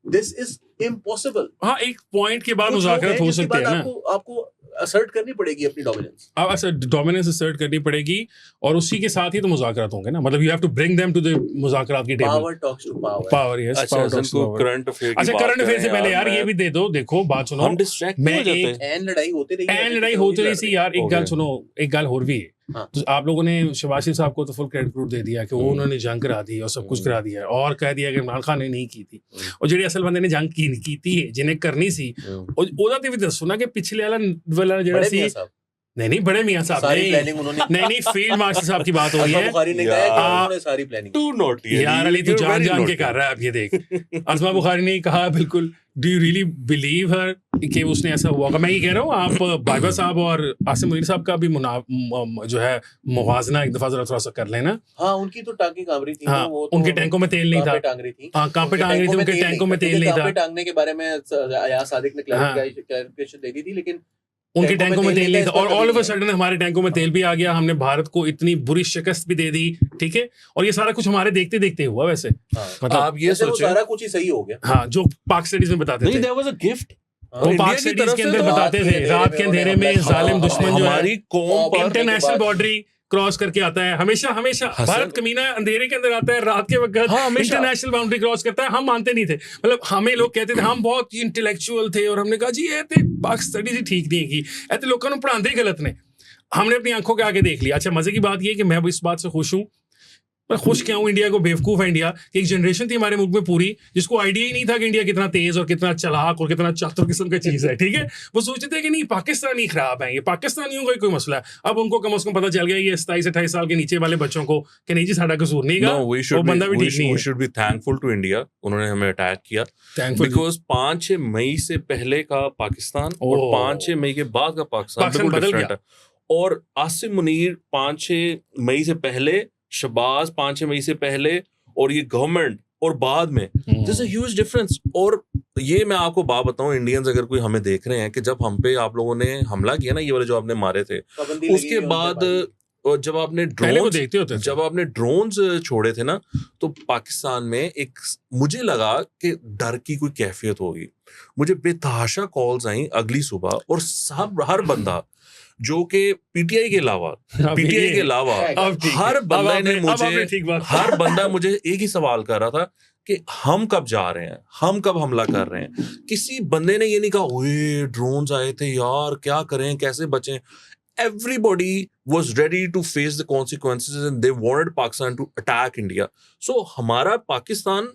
This is impossible. हाँ, एक पॉइंट के बाद मुज़ाकरात हो सकते हैं ना, आपको असर्ट करनी पड़ेगी अपनी डोमिनेंस। अब ऐसा डोमिनेंस असर्ट करनी पड़ेगी और उसी के साथ ही तो मुज़ाकरात होंगे ना, मतलब you have to bring them to the मुज़ाकरात की table. Power talks to power. Power, yes, अच्छा power talks to power. Current affair अच्छा, करंट अफेयर से पहले यार ये भी दे दो, देखो बात सुनो, हम डिस्ट्रैक्ट मैं हो जाते एक- हैं। एन लड़ाई होती रही एन लड़ाई होती रही थी यार। एक हो गल गया। सुनो, एक गल और भी है। हाँ। तो आप लोगों ने शहबाज शरीफ साहब को तो फुल क्रेडिट दे दिया कि वो उन्होंने जंग करा दी और सब कुछ करा दिया और कह दिया कि इमरान खान ने नहीं की थी। और जेडे असल बंदे ने जंग की थी जिन्हें करनी सी, ਉਹਦਾ ਤੇ ਵੀ ਦੱਸੋ ਨਾ ਕਿ ਪਿਛਲੇ ਵਾਲਾ ਜਿਹੜਾ ਸੀ नहीं बड़े मियां साहब सारी नहीं प्लानिंग उन्होंने नहीं फील्ड मार्शल साहब की बात हो रही असमा है। बुखारी ने कहा है कि यार। उन्होंने सारी प्लानिंग Too naughty, यार अली तू जान जान के कर रहा है अब ये देख। असमा बुखारी ने कहा बिल्कुल, डू यू रियली बिलीव हर कि उसने ऐसा हुआ होगा? मैं ये कह रहा हूँ आप बाइबा साहब और आसिम मुनीर साहब का भी जो है मुवाजना एक दफा जरा थोड़ा सा कर लेना। हाँ उनकी तो टांगी कांप रही थी हाँ, तो वो तो उनके टैंकों में तेल नहीं था। कांपे टांग रही थी। हाँ कांपे टांग रही थी, उनके टैंकों में तेल नहीं था। कांपे टांगने के बारे में अयाज सादिक ने क्लैरिफिकेशन दे दी थी, लेकिन उनके टैंकों में तेल नहीं था, और all of a sudden sudden हमारे टैंकों में तेल भी आ गया, हमने भारत को इतनी बुरी शिकस्त भी दे दी, ठीक है। और ये सारा कुछ हमारे देखते देखते हुआ वैसे, मतलब आप ये सोचें, सारा कुछ ही सही हो गया। हाँ जो पाक स्टडीज में बताते नहीं, थे, there was a gift. हाँ, वो इंडिया पाक की स्टडीज तरफ के से अंदर तो बताते थे रात के अंधेरे में जालिम दुश्मन जो है हमारी कौम पर इंटरनेशनल बाउंड्री क्रॉस करके आता है हमेशा हमेशा। हसन- भारत कमीना अंधेरे के अंदर आता है, रात के वक्त हाँ, हमेशा। इंटरनेशनल बाउंड्री क्रॉस करता है। हम मानते नहीं थे, मतलब हमें लोग कहते थे, हम बहुत इंटेलेक्चुअल थे और हमने कहा जी ये ते पाक स्टडीज ही ठीक नहीं की, ऐसे लोगों को पढ़ाते ही गलत ने। हमने अपनी आंखों के आगे देख लिया। अच्छा मजे की बात ये है कि मैं अब इस बात से खुश हूँ, मैं खुश क्या हूँ, इंडिया को बेवकूफ है इंडिया कि एक जनरेशन थी हमारे मुल्क में पूरी जिसको आइडिया ही नहीं था कि इंडिया कितना तेज और कितना चालाक और कितना चातुर किस्म की चीज है, ठीक है। वो सोचते थे कि नहीं पाकिस्तानी खराब है, ये पाकिस्तानियों का कोई मसला है। अब उनको कम से कम पता चल गया ये 27-28 साल के नीचे वाले बच्चों को कि नहीं जी साਡਾ कसूर नहीं No, we वो should बंदा भी be, ठीक नहीं we है। should be thankful to India. उन्होंने हमें अटैक किया Thankful- बिकॉज 5-6 मई से पहले का पाकिस्तान और ओह। 5-6 मई के बाद का पाकिस्तान पाकिस्तान बिल्कुल बदल डिफरेंट है। और आसिम मुनीर 5-6 मई से पहले, शबाज 5-6 मई से पहले, और ये गवर्नमेंट और बाद में, दिस ह्यूज डिफरेंस। और ये मैं आपको बात बताऊं, इंडियंस अगर कोई हमें देख रहे हैं कि जब हम पे आप लोगों ने हमला किया ना, ये वाले जो आपने मारे थे, पाबंदी लगी उसके है उन पे बाद भारी। और जब आपने पहले वो ड्रोन देखते होते थे। जब आपने ड्रोन्स छोड़े थे ना, तो पाकिस्तान में एक मुझे लगा कि डर की कोई कैफियत होगी। मुझे बेतहाशा कॉल्स आई अगली सुबह, और सब हर बंदा जो कि पीटीआई के अलावा अब ठीक है। हर अब बंदे आपने- ने अब आपने मुझे ठीक बात- हर बंदा मुझे एक ही सवाल कर रहा था कि हम कब जा रहे हैं, हम कब हमला कर रहे हैं। किसी बंदे ने ये नहीं कहा ओए ड्रोन्स आए थे यार, क्या करें, कैसे बचें। Everybody was ready to face the consequences and they wanted Pakistan to attack India. So हमारा पाकिस्तान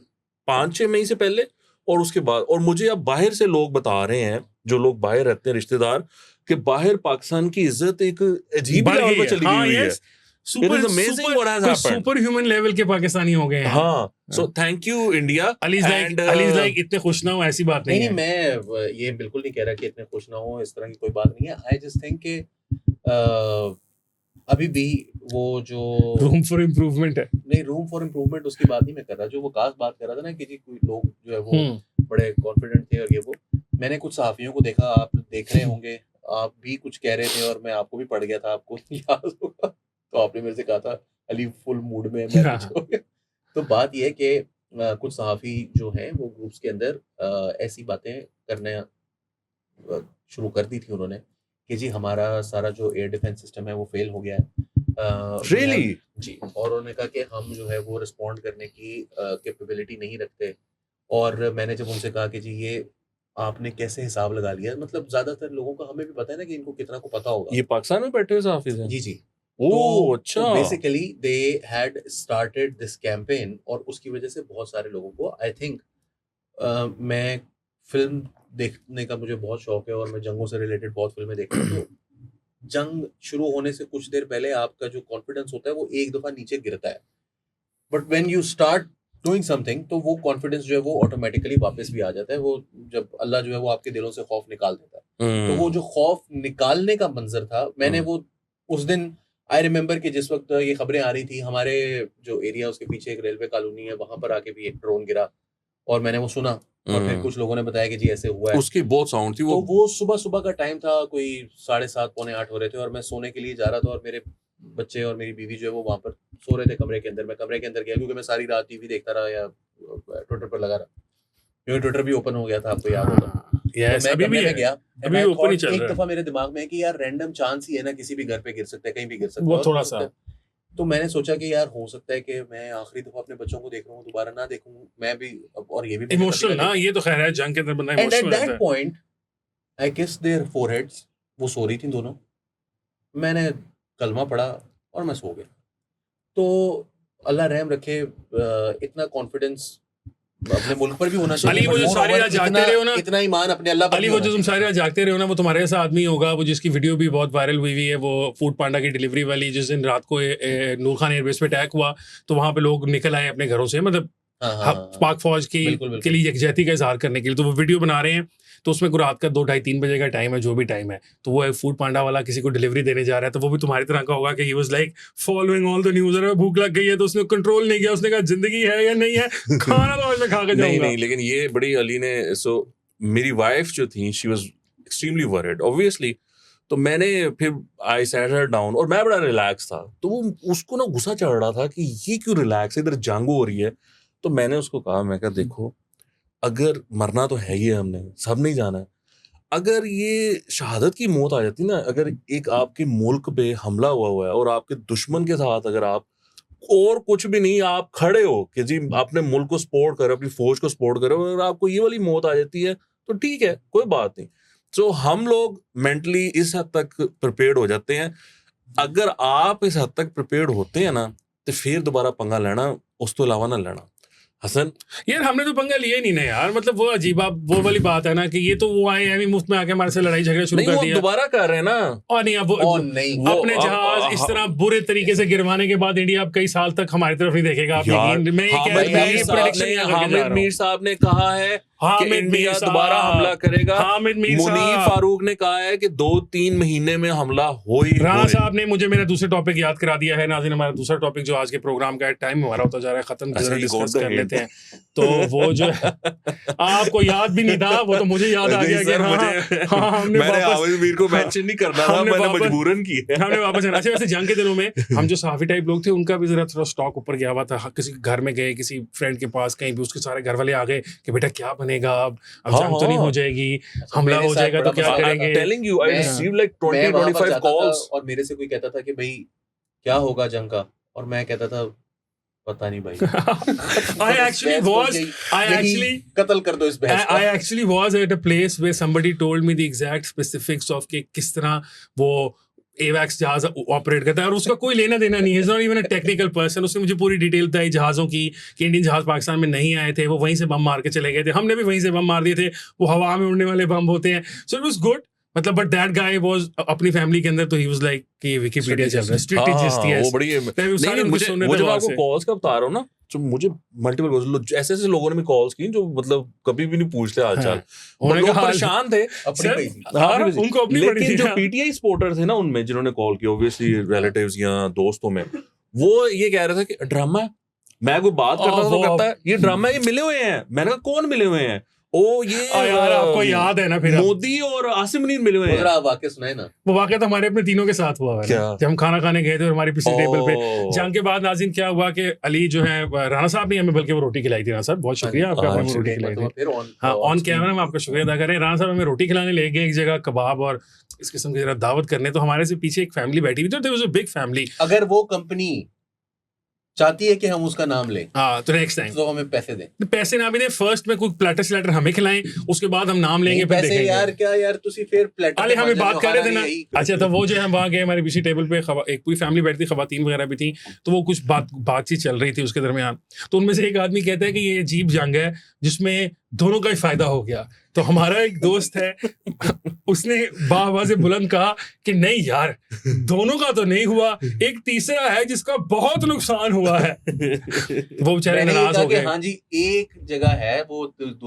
5-6 मई से पहले और उसके बाद, और मुझे अब बाहर से लोग बता रहे हैं, जो लोग बाहर रहते हैं रिश्तेदार, कि बाहर पाकिस्तान की इज्जत एक अजीब बढ़ लेवल गई पर है। चली हाँ, हुई है। yes. Super is amazing what has happened. Super human level के पाकिस्तानी हो गए हैं। हाँ, so thank you India. Allies like इतने खुश ना हो ऐसी बात नहीं नहीं है। मैं ये बिल्कुल नहीं कह रहा कि इतने खुश ना हो, इस तरह की कोई बात नहीं है। आई जस्ट थिंक कि अभी भी वो जो रूम फॉर इम्प्रूवमेंट है। नहीं, रूम फॉर इम्प्रूवमेंट उसकी बात नहीं मैं कर रहा। जो वो काश बात कर रहा था ना कि जी कोई लोग जो है वो बड़े कॉन्फिडेंट थे और ये वो, मैंने कुछ सहाफियों को देखा, आप देख रहे होंगे, आप भी कुछ कह रहे थे और मैं आपको भी पढ़ गया था, आपको याद होगा। तो आपने मेरे से कहा था अली फुल मूड में मैं कुछ हो गया। तो बात ये है कि कुछ सहाफी जो हैं वो ग्रुप्स के अंदर ऐसी बातें करने शुरू कर दी थी उन्होंने कि जी हमारा सारा जो एयर डिफेंस सिस्टम है वो फेल हो गया है। Really? जी, और उन्होंने कहा कि हम जो है वो रिस्पॉन्ड करने की कैपेबिलिटी नहीं रखते। और मैंने जब उनसे कहा कि जी ये आपने कैसे हिसाब लगा लिया, मतलब ज्यादातर लोगों का हमें भी पता है ना कि इनको कितना को पता होगा। ये पाकिस्तान में बैठे हुए साफिज हैं? जी जी। ओह अच्छा। Basically they had started this campaign और उसकी वजह से बहुत सारे लोगों को आई थिंक मैं फिल्म देखने का मुझे बहुत शौक है और मैं जंगों से रिलेटेड बहुत फिल्में देखता हूँ। तो जंग शुरू होने से कुछ देर पहले आपका जो कॉन्फिडेंस होता है वो एक दफा नीचे गिरता है, but when you start doing something तो वो कॉन्फिडेंस जो है वो ऑटोमेटिकली वापस भी आ जाता है। वो जब अल्लाह जो है वो आपके दिलों से खौफ निकाल देता है। तो वो जो खौफ निकालने का मंजर था, मैंने वो उस दिन आई रिमेम्बर कि जिस वक्त ये खबरें आ रही थी, हमारे जो एरिया उसके पीछे एक रेलवे कॉलोनी है, वहां पर आके भी एक ड्रोन गिरा और मैंने वो सुना और फिर कुछ लोगों ने बताया कि जी ऐसे हुआ है। उसकी बहुत साउंड थी तो वो सुबह सुबह का टाइम था, कोई 7:30 पौने 8 हो रहे थे और मैं सोने के लिए जा रहा था और मेरे बच्चे और मेरी बीवी जो है वो वहां पर सो रहे थे कमरे के अंदर। मैं कमरे के अंदर गया क्योंकि मैं सारी रात टीवी देखता रहा या ट्विटर पर लगा रहा, क्योंकि ट्विटर भी ओपन हो गया था, आपको याद होगा। यस, मैं अभी भी कमरे है, में गया, अभी भी ओपन ही चल एक रहा है। दफा मेरे दिमाग में है कि यार रैंडम चांस ही है ना, किसी भी घर पे गिर सकता है, कहीं भी गिर सकता है। वो और थोड़ा हो सा सकता है। तो मैंने सोचा कि यार हो सकता है कि मैं आखिरी दफा अपने बच्चों को देख रहा हूँ, दोबारा ना देखूं मैं भी, और ये भी इमोशनल ना, ये तो खैर है जंग के अंदर बंदा एंड एट इमोशनल दैट रहता है। पॉइंट आई किस देयर फोरहेड्स। वो सो रही थी दोनों, मैंने कलमा पढ़ा और मैं सो गया। तो अल्लाह रहम रखे, इतना कॉन्फिडेंस अपने मुल्क पर भी होना चाहिए। अली वो जो सारी रात जागते रहे हो ना, इतना ईमान अपने अल्लाह पर अली वो जो तुम सारी रात जागते रहे हो ना, वो तुम्हारे ऐसा आदमी होगा वो जिसकी वीडियो भी बहुत वायरल हुई हुई है, वो फूड पांडा की डिलीवरी वाली, जिस दिन रात को नूर खान एयरबेस पे अटैक हुआ तो वहां पे लोग निकल आए अपने घरों से, मतलब पाक फौज की के लिए यकजहती का इजहार करने के लिए, तो वो वीडियो बना रहे हैं। तो उसमें को रात का 2-2:30-3 बजे का टाइम है, जो भी टाइम है, तो वो फूड पांडा वाला किसी को डिलीवरी देने जा रहा है, तो वो भी तुम्हारी तरह का होगा कि he was like following all the news, अरे भूख लग गई है तो उसने कंट्रोल नहीं किया, उसने कहा जिंदगी है या नहीं है, खाना तो आज मैं खा के जाऊंगा। नहीं, लेकिन ये बड़ी अली ने, सो मेरी वाइफ जो थी she was extremely worried obviously, तो मैंने फिर आई सैट हर डाउन और मैं बड़ा रिलैक्स था, तो वो उसको ना गुस्सा चढ़ रहा था कि ये क्यों रिलैक्स है, इधर जंग हो रही है। तो मैंने उसको कहा, मैं कहा देखो अगर मरना तो है ही है, हमने सब नहीं जाना है, अगर ये शहादत की मौत आ जाती ना, अगर एक आपके मुल्क पे हमला हुआ है और आपके दुश्मन के साथ अगर आप और कुछ भी नहीं आप खड़े हो कि जी अपने मुल्क को सपोर्ट करो, अपनी फौज को सपोर्ट करो, अगर आपको ये वाली मौत आ जाती है तो ठीक है, कोई बात नहीं। तो हम लोग मेंटली इस हद तक प्रिपेयर्ड हो जाते हैं, अगर आप इस हद तक प्रिपेयर्ड होते हैं ना तो फिर दोबारा पंगा लेना, उस तो अलावा ना लेना। हसन यार हमने तो पंगा लिया ही नहीं ना यार, मतलब वो अजीब वो वाली बात है ना कि ये तो वो आए हैं मुफ्त में आके हमारे से लड़ाई झगड़े शुरू कर दिया, दोबारा कर रहे हैं ना, और नहीं अब अपने जहाज इस तरह बुरे तरीके से गिरवाने के बाद इंडिया अब कई साल तक हमारी तरफ नहीं देखेगा। हामिद मीर साहब ने कहा है कि इंडिया दोबारा हमला करेगा, मुनीर फारूक ने कहा है कि 2-3 महीने में हमला हो ही। राणा साहब ने मुझे मेरा दूसरा टॉपिक याद करा दिया है। नाज़रीन हमारा दूसरा टॉपिक जो आज के प्रोग्राम का टाइम हमारा होता जा रहा है खत्म, डिस्कस कर लेते हैं। तो वो जो आपको याद भी नहीं था, वो तो मुझे याद आ गया कि मैंने हामिद मीर को मेंशन नहीं करना था, मैंने मजबूरन किया, हमने वापस आना। वैसे जंग के दिनों में हम जो सहाफी टाइप लोग थे उनका भी जरा थोड़ा स्टॉक ऊपर गया हुआ था, किसी घर में गए, किसी फ्रेंड के पास कहीं भी, उसके सारे घर वाले आ गए कि बेटा क्या बनेगा, अब जंग तो नहीं हो जाएगी, हमला हो जाएगा तो क्या करेंगे। Telling you I received like 20-25 calls, और मेरे से कोई कहता था कि भाई क्या होगा जंग का, और मैं कहता था पता नहीं भाई। I actually कत्ल कर दो इस बहस को। I actually was at a place where somebody told me the exact specifics of कि किस तरह वो AWACS जहाज ऑपरेट करता है, और उसका कोई लेना देना नहीं है, not even a technical person. उसने मुझे पूरी डिटेल बताई जहाज़ों की कि इंडियन जहाज पाकिस्तान में नहीं आए थे, वो वहीं से बम मार के चले गए थे, हमने भी वहीं से बम मार दिए थे, वो हवा में उड़ने वाले बम होते हैं। सो इट वाज गुड, मतलब बट दैट गाय वाज अपनी फैमिली के अंदर तो ही वाज लाइक कि विकिपीडिया चल रहा है, स्ट्रेटेजिस्ट। यस वो बड़ी नहीं, मुझे वो जब आपको कॉल्स का बता रहा हूं ना, जो मुझे मल्टीपल कॉल्स ऐसे लोगों ने भी कॉल्स की जो मतलब कभी भी नहीं पूछते हालचाल, लोग परेशान थे उनको अपनी। लेकिन जो पीटीआई सपोर्टर थे ना उनमें जिन्होंने कॉल किया, ऑब्वियसली रिलेटिव्स या दोस्तों में, वो ये कह रहे थे कि ड्रामा है। मैं कोई बात करता था तो कहता है ये ड्रामा है, ये मिले हुए हैं। मैंने कहा कौन मिले हुए हैं? ओ ये यार आपको याद है ना, फिर मोदी और आसिम मुनीर मिले हुए हैं। वाकया सुनाए ना। वो वाकया तो हमारे अपने तीनों के साथ हुआ है, जब हम खाना खाने गए थे और हमारी पिछली टेबल पे जंग के बाद नाज़रीन क्या हुआ कि अली जो है, राणा साहब ने हमें बल्कि वो रोटी खिलाई थी। राणा साहब बहुत शुक्रिया आपका, हमें रोटी खिलाई थी। हाँ, ऑन कैमरा हम आपका शुक्रिया अदा करें। राणा साहब हमें रोटी खिलाने ले गए एक जगह, कबाब और इस किस्म की जरा दावत करने। तो हमारे से पीछे एक फैमिली बैठी हुई थी, there was a big family. अगर वो कंपनी चाहती है कि हम उसका नाम लें, हाँ, तो नेक्स्ट टाइम तो हमें पैसे दें। पैसे ना भी दें, फर्स्ट में कोई प्लेटर हमें खिलाएं, उसके बाद हम नाम लेंगे, फिर देखेंगे। यार क्या यार तुसी फिर प्लेटर अरे हमें बात कर रहे थे ना। अच्छा, तो वो जो है हम वहाँ गए, हमारे पीछे टेबल पे एक पूरी फैमिली बैठी थी, खवातीन वगैरह भी थी, तो वो कुछ बातचीत चल रही थी उसके दरमियान। तो उनमें से एक आदमी कहता है कि ये अजीब जंग है जिसमें दोनों का ही फायदा हो गया। तो हमारा एक दोस्त है उसने बाआवाज़ बुलंद कहा कि नहीं यार, दोनों का तो नहीं हुआ, एक तीसरा है जिसका बहुत नुकसान हुआ है। वो बेचारे नाराज हो गए। हाँ जी, एक जगह है, वो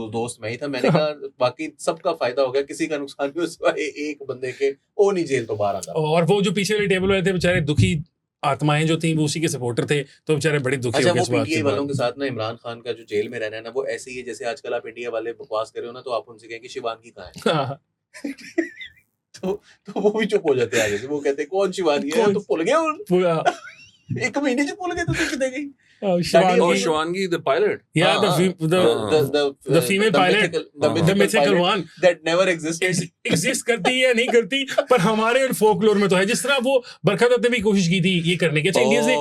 दोस्त में ही था। मैंने कहा बाकी सबका फायदा हो गया, किसी का नुकसान नहीं हुआ, एक बंदे के वो नहीं जेल तो बाहर आता। और वो जो पीछे वाले टेबल वाले थे बेचारे दुखी आत्माएं जो थी, वो उसी के सपोर्टर थे, तो बेचारे बड़े दुखी हो गए इस बात के वालों के साथ ना। इमरान खान का जो जेल में रहना है ना, वो ऐसे ही है जैसे आजकल आप इंडिया वाले बकवास कर रहे हो ना, तो आप उनसे कहेंगे शिवानगी कहाँ है। तो वो भी चुप हो जाते हैं आगे से। वो कहते हैं कौन शिवानगी है, तो भूल गए, एक महीने से भूल गए, तो कितने गई Shivangi the pilot, yeah, the female pilot, the mythical one that never existed, exist करती है नहीं करती, पर हमारे फोकलोर में तो है। जिस तरह वो बरखत ने भी कोशिश की थी ये करने की। अच्छा, इंडियंस ने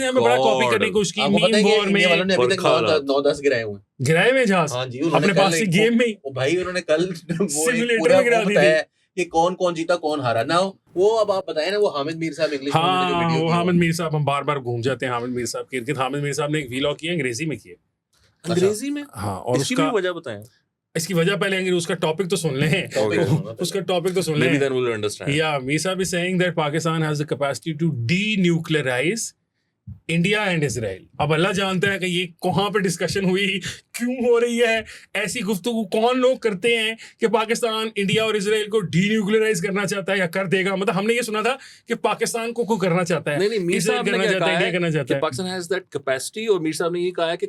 हमें बड़ा कॉपी करने की कोशिश की। मीम वॉर में वालों ने अभी तक 9-10 गिराए हुए, गिराए में जहाज अपने पास से गेम में। भाई उन्होंने कल सिमुलेटर में गिरा दी थी कि कौन जीता कौन हारा ना। वो अब आप बताएं ना, वो हामिद मीर साहब इंग्लिश में जो वीडियो, वो हामिद मीर साहब, हम बार बार घूम जाते हैं हामिद मीर साहब के इर्द गिर्द। हामिद मीर साहब ने एक वीलॉग किया, अंग्रेजी में किया, अंग्रेजी में? हाँ, और इसकी भी उसका वजह बताएं। इसकी वजह पहले अंग्रेजी उसका टॉपिक तो सुन लें Topic सुनो ना उसका टॉपिक तो सुन Maybe लें then we'll understand. Yeah, Misa is saying that Pakistan has the capacity to denuclearize India and Israel. अब अल्लाह जानता है कि ये कहाँ पे डिस्कशन हुई, क्यों हो रही है, ऐसी गुफ्तगू कौन लोग करते हैं कि पाकिस्तान इंडिया और इसराइल को डीन्यूक्लियराइज करना चाहता है या कर देगा. मतलब हमने ये सुना था कि पाकिस्तान को करना चाहता है, नहीं मीर इसराइल साहब ने करना क्या चाहता है, कहा इंडिया करना है चाहता कि है. पाकिस्तान हैज दैट कैपेसिटी, और मीर साहब ने ये कहा है कि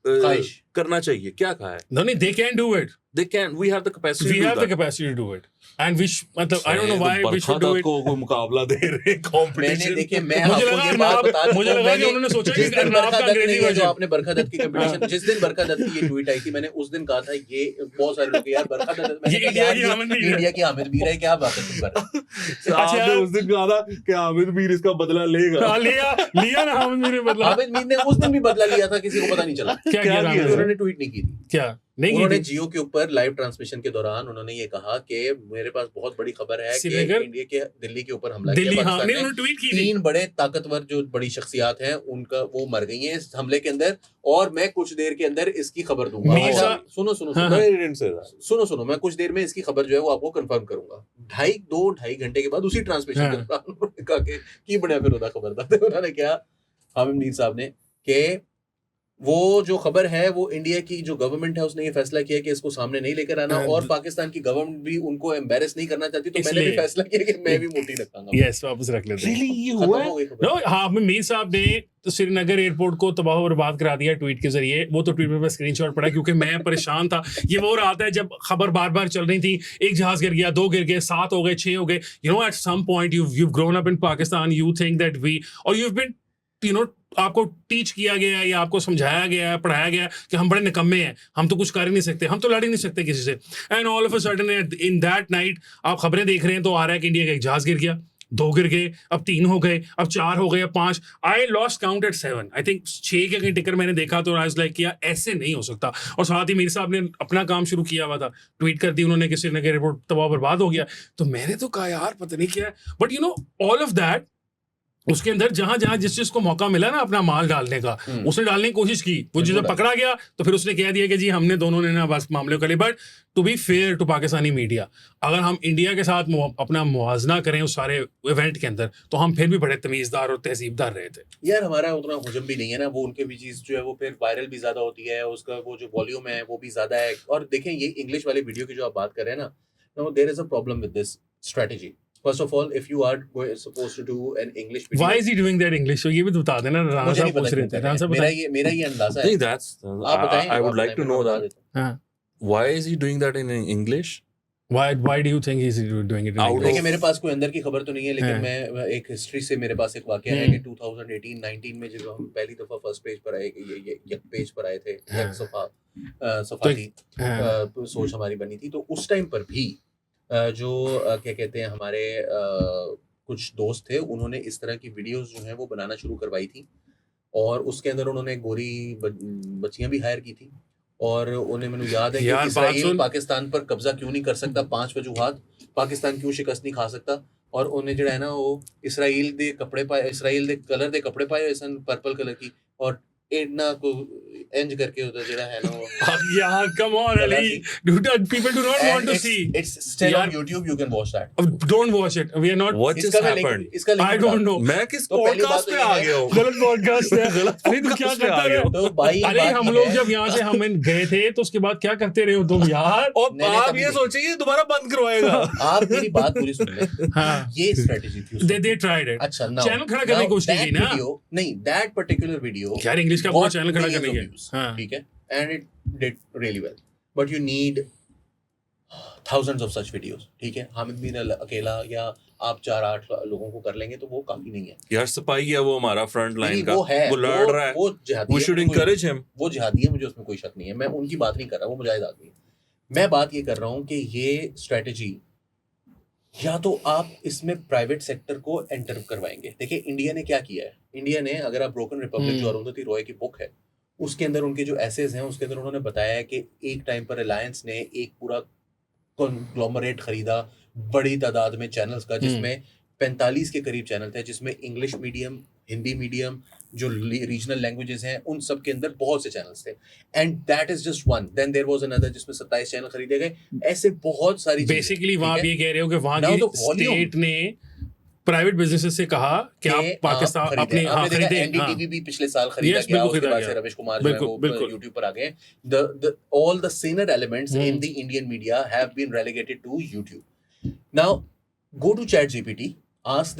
ख्वाहिश करना चाहिए. क्या कहा है? No, they can do it. They can. We have the capacity We to do have the that. capacity to do it. And we मतलब I don't know why we should do it. को मुकाबला दे रहे मैंने competition. देखिए मैं मुझे आपको लगा ये बात अर्नाब- बता दूं, मुझे लगा कि मैंने उन्होंने सोचा जिस कि दिन अर्नाब बरखा का दत्त अंग्रेजी नहीं है, जो वर्जन. आपने बरखा दत्त की कंपटीशन, जिस दिन बरखा दत्त की ये ट्वीट आई थी, मैंने उस दिन कहा था ये बहुत सारे लोग यार बरखा दत्त, मैंने ये कहा इंडिया यार की ये हामिद मीर है. इंडिया की हामिद मीर है, क्या बात है तुम कर रहे हो? आपने उस दिन कहा था कि हामिद मीर इसका बदला लेगा. हाँ, लिया ना हामिद मीर ने बदला. हामिद मीर ने उस दिन भी बदला लिया था, किसी को पता नहीं चला. क्या क्या किया किया? हामिद मीर ने? उन्होंने ट्वीट नहीं की थी. क्या नहीं की उन्होंने थी? जियो के ऊपर लाइव ट्रांसमिशन के दौरान उन्होंने ये कहा कि मेरे पास बहुत बड़ी खबर है कि श्रीनगर? इंडिया के दिल्ली के ऊपर हमला दिल्ली, किया हाँ पाकिस्तान नहीं ने. उन्होंने ट्वीट की थी. 3 बड़े ताकतवर जो बड़ी शख्सियात हैं उनका वो मर गई हैं इस हमले के अंदर, और मैं कुछ देर के अंदर इसकी खबर दूंगा. मीर साहब- सुनो सुनो हाँ, सुनो I didn't say that. सुनो सुनो मैं कुछ देर में इसकी खबर जो है वो आपको कंफर्म करूंगा. 2.5 घंटे के बाद उसी ट्रांसमिशन हाँ. के दौरान उन्होंने कहा कि की बढ़िया फिर होता खबर था. तो उन्होंने क्या हामिद मीर साहब ने कि वो जो खबर है वो इंडिया की जो गवर्नमेंट है उसने ये फैसला किया कि इसको सामने नहीं लेकर आना, हाँ, और पाकिस्तान की गवर्नमेंट भी उनको एम्बेरस नहीं करना चाहती, तो मैंने भी इसलिए- फैसला किया कि मैं भी मोटी रखूंगा. यस, वापस रख लेते हैं. Really ये खत्म हुआ है? हो गई खबर. नो, हाँ मीर साहब ने तो श्रीनगर एयरपोर्ट को तबाह और बर्बाद करा दिया ट्वीट के जरिए. वो तो ट्वीट पे स्क्रीनशॉट पड़ा क्योंकि मैं परेशान था. ये वो रात है जब खबर बार बार चल रही थी, एक जहाज गिर गया, 2 गिर गए, 7 हो गए, 6 हो गए. You know at some point you've grown up in Pakistan, you think that we, or you've been, you know, आपको टीच किया गया है या आपको समझाया गया है, पढ़ाया गया है कि हम बड़े निकम्मे हैं, हम तो कुछ कर ही नहीं सकते, हम तो लड़ ही नहीं सकते किसी से. And all of a sudden in that night आप खबरें देख रहे हैं तो आ रहा है कि इंडिया का एक जहाज गिर गया, 2 गिर गए, अब 3 हो गए, अब 4 हो गए, अब 5. I lost count at 7. I think 6 के कहीं टिकर मैंने देखा तो आई वाज लाइक किया ऐसे नहीं हो सकता. और साथ ही मीर साहब ने अपना काम शुरू किया हुआ था, ट्वीट कर दी उन्होंने कि श्रीनगर एयरपोर्ट तबाह बर्बाद हो गया. तो मैंने तो कहा यार पता नहीं क्या है, but you know all of that उसके अंदर जहां जहां जिस चीज को मौका मिला ना अपना माल डालने का, उसने डालने की कोशिश की. वो बिल्कुल जब पकड़ा गया तो फिर उसने कह दिया कि जी हमने दोनों ने ना बस मामले को लिए. But to be fair to Pakistani media, अगर हम इंडिया के साथ अपना मुवाजना करें उस सारे इवेंट के अंदर, तो हम फिर भी बड़े तमीजदार और तहजीबदार रहे थे. यार हमारा उतना हुजम भी नहीं है ना, वो उनके भी चीज जो है वो फिर वायरल भी ज्यादा होती है, उसका वो जो वॉल्यूम है वो भी ज्यादा है. और देखें ये इंग्लिश वाले वीडियो की जो आप बात कर रहे हैं ना, there is a problem with this strategy. First of all, if you are supposed to do an English video, Why is he doing that English? तो ये भी बता देना. राणा मुझे साहब नहीं पूछ पता रहे क्यों थे. कर राणा रहे साहब हैं. मेरा ये अंदाजा है. नहीं, that's आप बताएं. I would like to know that. हाँ. Why is he doing that in English? Why do you think he's doing it in Out English? देखिए मेरे पास कोई अंदर की खबर तो नहीं है, लेकिन हाँ. मैं एक हिस्ट्री से मेरे पास एक वाकया है कि 2018-19 में जब हम पहली दफा फर्स्ट पेज पर आए, ये पेज पर आए थे, हाँ. एक सफाती हाँ. सोच हमारी बनी थी, तो उस टाइम पर भी जो क्या कहते हैं हमारे कुछ दोस्त थे, उन्होंने इस तरह की वीडियोस जो हैं वो बनाना शुरू करवाई थी, और उसके अंदर उन्होंने गोरी बच्चियां भी हायर की थी. और उन्हें मैंने याद है कि यार, इसराइल पाकिस्तान पर कब्जा क्यों नहीं कर सकता, 5 वजूहात, पाकिस्तान क्यों शिकस्त नहीं खा सकता. और उन्हें जो है ना वो इसराइल दे कपड़े पाए, इसराइल दे कलर दे कपड़े पाए ऐसा पर्पल कलर की, और एडना को एंज करके उधर जो है ना वो यार come on Ali, people do not want to see. It's still यार, on YouTube, you can watch that. Don't watch it. We are not. What just इसका मैं happened? link- इसका link I don't know. मैं किस तो पहली podcast बात पे तो आ ये गया हूँ? गलत पॉडकास्ट है. अरे तू क्या podcast पे करता आ गया रहे? हूँ। तो भाई अरे बात हम ये लोग है- जब यहाँ से हम गए थे तो उसके बाद क्या करते रहे हो तुम यार? और मैंने आप कभी ये नहीं- सोचिए दोबारा बंद करवाएगा. आप मेरी बात पूरी सुन लें. हाँ. ये स्ट्रेटजी थी उस They वक्त. tried it. अच्छा now चैनल खड़ा करने की कोशिश की that ना? video- नहीं, that particular video यार इंग्लिश का पूरा got चैनल खड़ा millions करने of की. views, हाँ. ठीक है, and it did really well, but you need thousands of such videos. ठीक है, हामिद बिन अकेला या आप 4-8 लोगों को कर लेंगे तो वो काफी नहीं है. यार सिपाही है वो, हमारा फ्रंट लाइन नहीं, का, वो है, वो लड़ रहा है. वो जिहादी We है, should मुझे कोई- encourage him. वो जिहादी है, मुझे उसमें कोई शक नहीं है. मैं उनकी बात नहीं कर रहा, वो मुजाहिद आदमी है. मैं बात ये कर रहा हूँ कि ये स्ट्रेटजी या तो आप इसमें प्राइवेट सेक्टर को एंटर करवाएंगे. देखिए इंडिया ने क्या किया है. इंडिया ने, अगर आप ब्रोकन रिपब्लिक जो अरुंधति रॉय की बुक है उसके अंदर उनके जो एसेज हैं उसके अंदर उन्होंने बताया है कि एक टाइम पर रिलायंस ने एक पूरा कॉन्ग्लोमरेट खरीदा बड़ी तादाद में चैनल्स का, जिसमें 45 के करीब चैनल थे, जिसमें इंग्लिश मीडियम हिंदी मीडियम, जो रीजनल लैंग्वेजेस हैं, उन सब के अंदर बहुत से चैनल्स थे, and that is just one. Then there was another जिसमें 27 चैनल खरीदे गए. ऐसे बहुत सारी बेसिकली वहां आप ये कह रहे हो कि वहां Now की the volume- स्टेट ने प्राइवेट बिजनेसेस से कहा कि आप पाकिस्तान अपने खरीदे. एनडीटीवी भी पिछले साल खरीदा Yes, गया, बिल्कुल उसके खरीदा बाद गया. से रमेश कुमार जो है बिल्कुल, वो बिल्कुल. यूट्यूब पर आ गए. The all the senior elements in the Indian media have been relegated to YouTube. Now go to ChatGPT, ask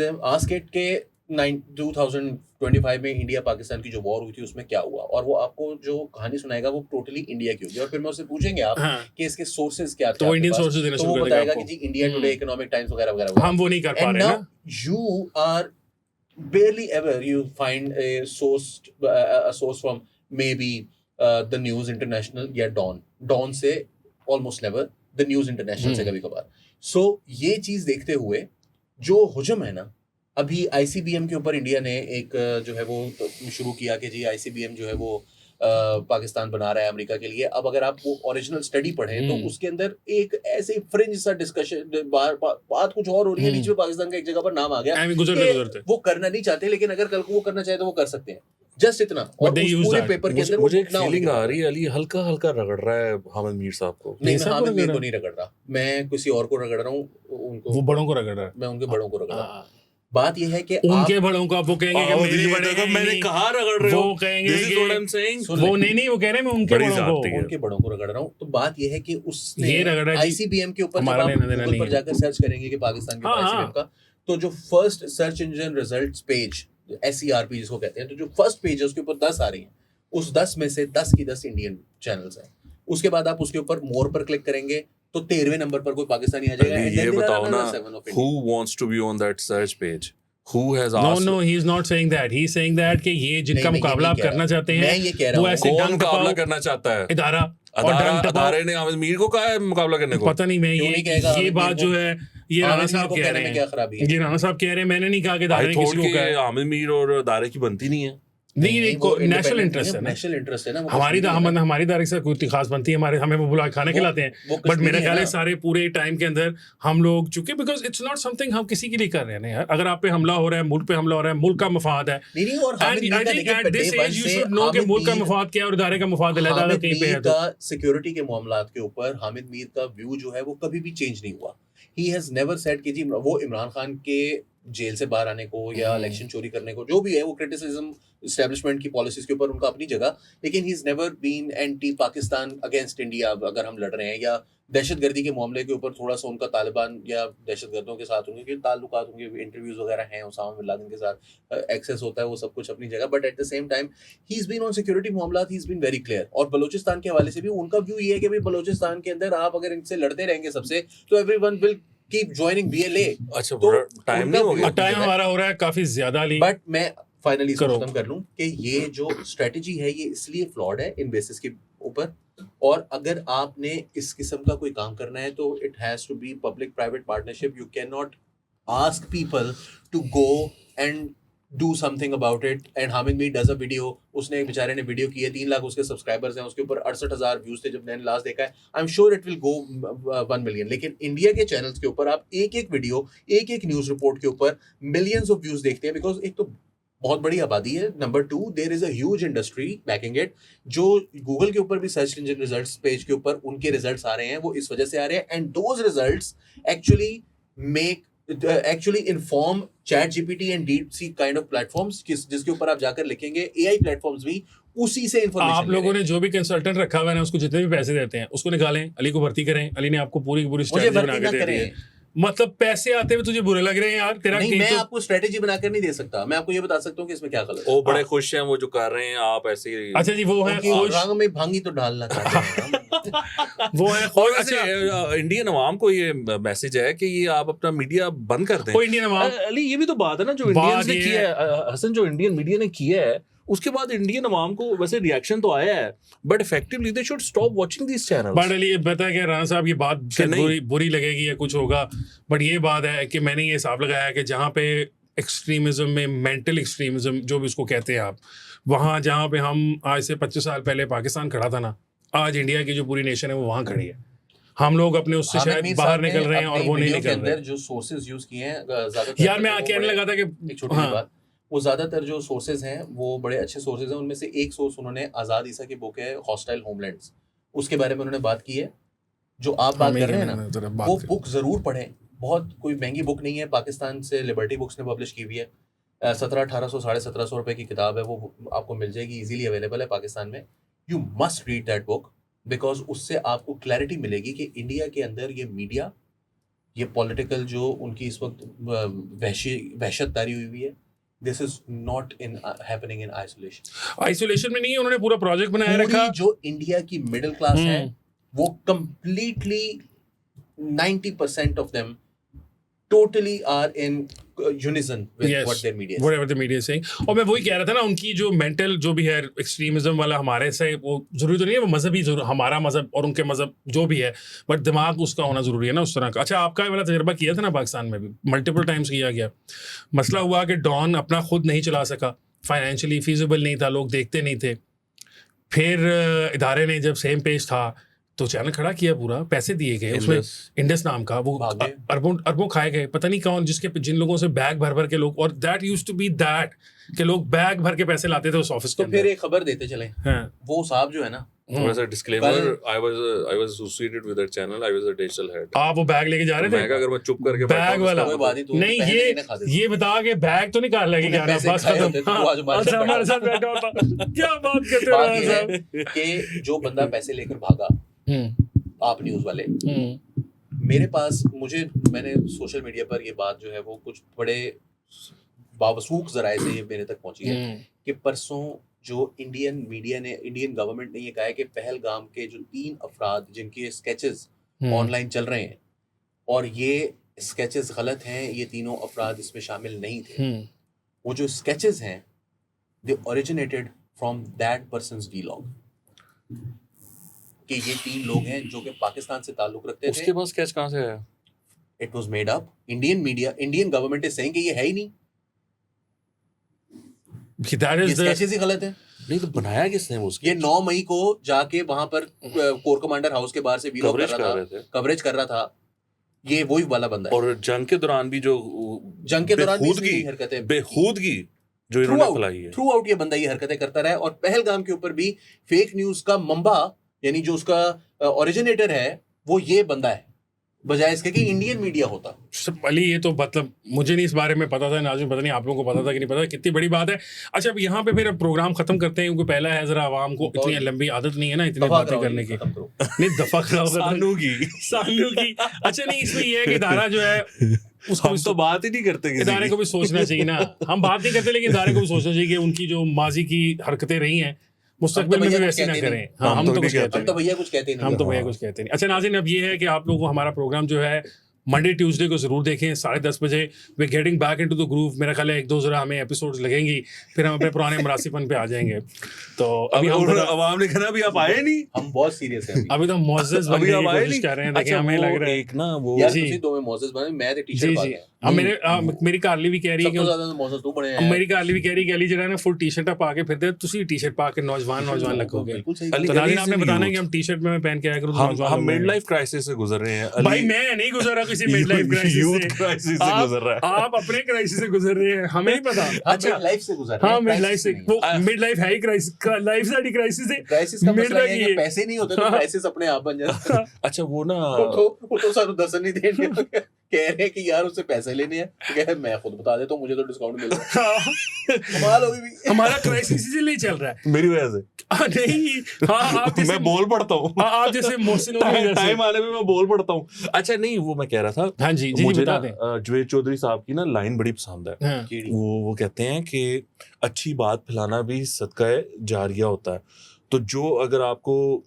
it के 2025 में इंडिया पाकिस्तान की जो वॉर हुई थी उसमें क्या हुआ, और वो आपको जो कहानी सुनाएगा वो टोटली इंडिया की होगी. और फिर मैं उससे पूछेंगे आप कि इसके सोर्सेज क्या थे, तो इंडियन सोर्सेज देना तो शुरू वो कर देगा बताएगा कि आपको. जी इंडिया टुडे, इकोनॉमिक टाइम्स वगैरह वगैरह. हम वो नहीं कर पा And रहे now ना. you are barely ever you find a source from maybe the News International या Dawn से almost never, the News International से कभी कभार. So ये चीज देखते हुए जो हुजम है ना, अभी ICBM के ऊपर इंडिया ने एक जो है वो शुरू किया कि जी ICBM जो है वो पाकिस्तान बना रहा है अमेरिका के लिए. अब अगर आप वो ओरिजिनल स्टडी पढ़ें तो उसके अंदर एक ऐसे फ्रिंज सा डिस्कशन, बात कुछ और हो रही है, बीच में पाकिस्तान का एक जगह पर नाम आ गया. गुजरते वो करना नहीं चाहते, लेकिन अगर कल को वो करना चाहे तो वो कर सकते हैं. जस्ट इतना. और उस पूरे पेपर के अंदर मुझे एक फीलिंग आ रही है अली हल्का हल्का रगड़ रहा है हामिद मीर साहब को. नहीं, मैं हामिद मीर को नहीं रगड़ रहा, मैं किसी और को रगड़ रहा हूँ. उनको, वो बड़ों को रगड़ रहा है. मैं उनके बड़ों को रगड़ रहा हूँ. बात यह है कि उनके बड़ों को आप वो कहेंगे कि मेरे बड़े हैं, मैंने कहा रगड़ रहे हो, वो कहेंगे This is what I'm saying. वो नहीं वो कह रहे हैं मैं उनके बड़ों को रगड़ रहा हूँ. तो बात यह है कि उसने ये रगड़ रहा है जी, ICBM के ऊपर जब हमारा आप लेना देना गूगल पर नहीं जाकर सर्च करेंगे कि पाकिस्तान के ऊपर ICBM का, तो जो first search engine results page SERP जिसको कहते हैं, तो जो फर्स्ट पेज है उसके ऊपर 10 आ रही हैं. उस 10 में से 10 की 10 इंडियन चैनल्स हैं. उसके बाद आप उसके ऊपर मोर पर क्लिक करेंगे तो 13वें नंबर पर कोई पाकिस्तानी आ जाएगा. ये बताओ ना, who wants to be on that search page? Who has asked? No, he is not saying that. He is saying that कि ये जिनका मुकाबला आप करना चाहते हैं, मैं ये कह रहा हूँ, कौन मुकाबला करना चाहता है? इदारा अदारे ने हामिद मीर को कहा है मुकाबला करने को. पता नहीं, मैं ये बात जो है ये राणा साहब कह रहे हैं. ये राणा साहब कह रहे हैं, मैंने नहीं कहा कि इदारे ने किसी को कहा है. हामिद मीर और अदारे की बनती नहीं है. नहीं नेशनल इंटरेस्ट है ना. नेशनल इंटरेस्ट है ना. हमारी दारी से कोई खास बनती है, हमारे हमें वो बुला खाने खिलाते हैं. बट मेरा ख्याल है सारे पूरे टाइम के अंदर हम लोग चूंकि बिकॉज इट्स नॉट समथिंग हम किसी के लिए कर रहे हैं यार. अगर आप पे हमला हो रहा है, मुल्क पे हमला हो रहा है, मुल्क का मफाद है, मुल्क का मफाद क्या है और इदारे का मफाद अलग कहीं पे है. सिक्योरिटी के मामलात के ऊपर हामिद मीर का व्यू जो है वो कभी भी चेंज नहीं हुआ. ही हैज नेवर सेड कि जी वो इमरान खान के जेल से बाहर आने को या इलेक्शन चोरी करने को, जो भी है वो क्रिटिसिज्म एस्टेब्लिशमेंट की पॉलिसीज के ऊपर उनका अपनी जगह, लेकिन he is never been anti Pakistan against India. अगर हम लड़ रहे हैं या दहशतगर्दी के मामले के ऊपर थोड़ा सा उनका तालिबान या दहशतगर्दों के साथ उनके ताल्लुकात, उनके इंटरव्यूज वगैरह हैं उसामा बिन लादेन के साथ, एक्सेस होता है, वो सब कुछ अपनी जगह. But at the same time he is been on security मामला, he is been very clear. और बलूचिस्तान के हवाले से भी उनका व्यू ये है कि भाई बलूचिस्तान के अंदर आप अगर इनसे लड़ते रहेंगे सबसे, तो everyone will keep joining BLA. अच्छा, तो टाइम नहीं हो गया. टाइम हमारा हो रहा है काफी ज्यादा. बट मैं फाइनली खत्म कर लूं कि ये जो स्ट्रेटजी है ये इसलिए फ्लॉड है इन बेसिस के ऊपर. और अगर आपने इस किस्म का कोई काम करना है तो it has to be public private partnership. You can not ask people to go and do something about it. And Hamid Mir does a video. उसने एक बेचारे ने वीडियो की है, 3 लाख उसके सब्सक्राइबर्स हैं, उसके ऊपर 68,000 व्यूज थे जब मैंने लास्ट देखा है. I am sure it will go 1 million. लेकिन इंडिया के चैनल्स के ऊपर आप एक वीडियो, एक न्यूज रिपोर्ट के ऊपर मिलियंस ऑफ व्यूज देखते हैं. बिकॉज एक तो बहुत बड़ी आबादी है, number 2 there is a huge industry backing it. जो गूगल के ऊपर भी सर्च इंजन रिजल्ट्स पेज के ऊपर उनके रिजल्ट्स आ रहे हैं, वो इस वजह से आ रहे हैं. And those results actually inform ChatGPT and DeepSeek kind of platforms जिसके ऊपर आप जाकर लिखेंगे. AI प्लेटफॉर्म्स भी उसी से इन्फॉर्मेशन. आप लोगों ने जो भी कंसल्टेंट रखा हुआ है उसको जितने भी पैसे देते हैं उसको निकालें, अली को भर्ती करें. अली ने आपको पूरी स्ट्रेटजी बना के दे दी है. मतलब पैसे आते हुए तुझे बुरे लग रहे हैं यार. तेरा नहीं, मैं आपको स्ट्रेटजी बनाकर नहीं दे सकता. मैं आपको ये बता सकता हूँ कि इसमें क्या गलत है. वो बड़े खुश हैं वो जो कर रहे हैं, आप ऐसे ही. अच्छा जी, वो है रंग में भांगी तो डालना चाहते हैं. वो है. और वैसे इंडियन अवाम को ये मैसेज है कि ये आप अपना मीडिया बंद कर दें. इंडियन अवाम, अली ये भी तो बात है ना जो इंडियंस ने किया है, हसन, जो इंडियन मीडिया ने किया है उसके बाद इंडियन अवाम को वैसे रिएक्शन तो आया है, but effectively they should stop watching this channels. But Ali पता है कि राणा साहब ये बात बुरी लगेगी या कुछ होगा, बट ये बात है कि मैंने ये हिसाब लगाया है कि जहाँ पे एक्सट्रीमिज्म में, मेंटल एक्सट्रीमिज्म जो भी उसको कहते हैं आप, वहाँ जहाँ पे हम आज से 25 साल पहले पाकिस्तान खड़ा था ना, आज इंडिया की जो पूरी नेशन है वो वहाँ खड़ी है. हम लोग अपने उससे शायद बाहर निकल रहे हैं और वो नहीं निकल रहे. जो सोर्सेज यूज किए हैं यार, मैं कहने लगा था कि एक छोटी बात, वो ज़्यादातर जो सोर्सेज हैं वो बड़े अच्छे सोर्सेज हैं। उनमें से एक सोर्स उन्होंने आज़ाद ईसा की बुक है हॉस्टाइल होमलैंड्स, उसके बारे में उन्होंने बात की है। जो आप बात कर रहे हैं ना, वो बुक ज़रूर पढ़ें। बहुत कोई महंगी बुक नहीं है, पाकिस्तान से लिबर्टी बुक्स ने पब्लिश की हुई है। 1700-1800 1750 रुपए की किताब है, वो आपको मिल जाएगी, इजीली अवेलेबल है पाकिस्तान में। You must read that book, because उससे आपको क्लैरिटी मिलेगी कि इंडिया के अंदर ये मीडिया, ये पॉलिटिकल जो उनकी इस वक्त वहशतदारी हुई है, this is not in happening in isolation में नहीं है, उन्होंने पूरा प्रोजेक्ट बनाया रखा। जो इंडिया की मिडिल क्लास है वो completely 90% of them totally are in unison with what their media is. Whatever the media is saying. और मैं वही कह रहा था ना, उनकी जो मेंटल जो भी है एक्सट्रीमिज्म वाला हमारे से, वो जरूरी तो नहीं है वो मजहबी, हमारा मजहब और उनके मजहब जो भी है, बट दिमाग उसका होना जरूरी है ना उस तरह का। अच्छा, आपका वाला तजर्बा किया था ना पाकिस्तान में भी, मल्टीपल टाइम्स किया गया। मसला हुआ कि डॉन अपना खुद नहीं चला सका, फाइनेंशियली फीजिबल नहीं था, लोग देखते नहीं थे। फिर इदारे ने जब सेम पेज था तो चैनल खड़ा किया, पूरा पैसे दिए गए उसमें, इंडस नाम का, वो अरबों खाए गए, पता नहीं कौन, जिन लोगों से बैग भर भर के लोग, और that used to be that कि लोग बैग भर के पैसे लाते थे उस ऑफिस तो फिर एक खबर देते चले, वो साहब जो है ना, थोड़ा सा disclaimer, I was associated with that channel, I was a digital head। आप वो बैग लेके जा रहे थे? मैं अगर मैं चुप करके बैग वाला नहीं, ये बता के बैग तो नहीं कार लगे क्या, बस खत्म। अच्छा, हमारे साथ बैठा होता, क्या बात करते हो कि जो बंदा पैसे लेकर भागा, आप न्यूज़ वाले, मेरे पास मैंने सोशल मीडिया पर ये बात जो है वो कुछ बड़े बावसूख जराए से ये मेरे तक पहुंची है कि परसों जो इंडियन मीडिया ने, इंडियन गवर्नमेंट ने ये कहा है कि पहलगाम के जो 3 अफराद जिनके स्केचेस ऑनलाइन चल रहे हैं और ये स्केचेस गलत हैं, ये तीनों अफराद इसमें शामिल नहीं थे। वो जो स्केचेस हैं they originated from that person's vlog, कि ये 3 लोग हैं जो कि पाकिस्तान से ताल्लुक रखते थे। उसके पास स्केच कहाँ से आया? It was made up. Indian media, Indian government is saying कि ये है ही नहीं, ये स्केचेस ही गलत है। नहीं तो बनाया किसने उसके? ये 9 मई को जाके वहां पर कोर कमांडर हाउस के बाहर से वीडियो कवरेज कर रहा था। ये वही वाला बंदा है। और जंग के दौरान भी हरकतें, बेखुदगी जो इन्होंने फैलाई है, थ्रू आउट ये बंदा ये हरकतें करता रहा है। और पहलगाम के ऊपर भी फेक न्यूज का मंबा, यानी जो उसका ओरिजिनेटर है, वो ये बंदा है, बजाय इसके कि इंडियन मीडिया होता। अली, ये तो मतलब मुझे नहीं इस बारे में पता था, नाज़रीन पता नहीं आप लोगों को पता था कि नहीं पता, कितनी बड़ी बात है। अच्छा, अब यहाँ पे फिर अब प्रोग्राम खत्म करते हैं, क्योंकि पहला है जरा आवाम को इतनी लंबी आदत नहीं है ना इतनी बातें करने की। नहीं, दफा सानू की। अच्छा, नहीं, इसमें ये है कि इदारा जो है उसको हम तो बात ही नहीं करते, इदारे को भी सोचना चाहिए ना। हम बात नहीं करते, लेकिन इदारे को भी सोचना चाहिए कि उनकी जो माजी की हरकतें रही हैं मुस्तकबिल में भी वैसे ना करें। हम तो भैया कुछ कहते नहीं। अच्छा नाज़रीन, अब ये है कि आप लोगों को हमारा प्रोग्राम जो है मंडे ट्यूसडे को जरूर देखें 10:30 बजे। We getting back into the groove. मेरा ख्याल है 1-2 जरा हमें एपिसोड्स लगेंगी, फिर हम अपने पुराने मुनासिबन पे आ जाएंगे। तो अभी आवाम ने कहना, अभी आप आए नहीं, हम बहुत सीरियस हैं अभी तो मुअज़्ज़ज़ बनने की कोशिश कर रहे हैं। देखिए, हमें लग रहा है एक ना वो यार तुसी दो में मुअज़्ज़ज़ बने, मैं ते टी-शर्ट पा गया। हम मेरी कारली भी कह रही है कि ज्यादा मुअज़्ज़ज़ तू बने हैं। मेरी कारली भी कह रही है कि अली जरा ना फुल टी-शर्ट पा के फिरते, तुसी टी-शर्ट पा के नौजवान लगोगे। तो नाज़रीन, आपने बताना कि हम टी-शर्ट में पहन के आया करूं, हम मिड लाइफ क्राइसिस से गुजर रहे हैं। भाई मैं नहीं गुजर रहा किसी मिड लाइफ क्राइसिस से गुजर रहा है। आप अपने क्राइसिस से गुजर रहे हैं, हमें नहीं पता। अच्छा, लाइफ से गुजर रहे हैं। हाँ, मिड लाइफ से, वो मिड लाइफ है ही क्राइसिस, लाइफ साडी क्राइसिस है। क्राइसिस का मतलब है कि पैसे नहीं होते तो क्राइसिस अपने आप बन जाता है। अच्छा, वो ना वो तो सारू दर्शन नहीं देंगे, कह रहे हैं कि यार उससे पैसे लेने हैं, तो कह मैं खुद बता देता हूँ, मुझे तो डिस्काउंट मिल रहा है। कमाल होगी भी। हमारा क्राइसिस इसीलिए चल रहा है, मेरी वजह से। नहीं, हाँ, आप मैं बोल पड़ता हूँ, आप जैसे मोहसिन टाइम आने में मैं बोल पड़ता हूँ। अच्छा, नहीं, वो मैं कह रहा था, हाँ जी, मुझे ना जुवेद चौधरी साहब की ना लाइन बड़ी पसंद है। वो कहते हैं कि अच्छी बात फैलाना भी सदका जारिया होता है। तो जो अगर आपको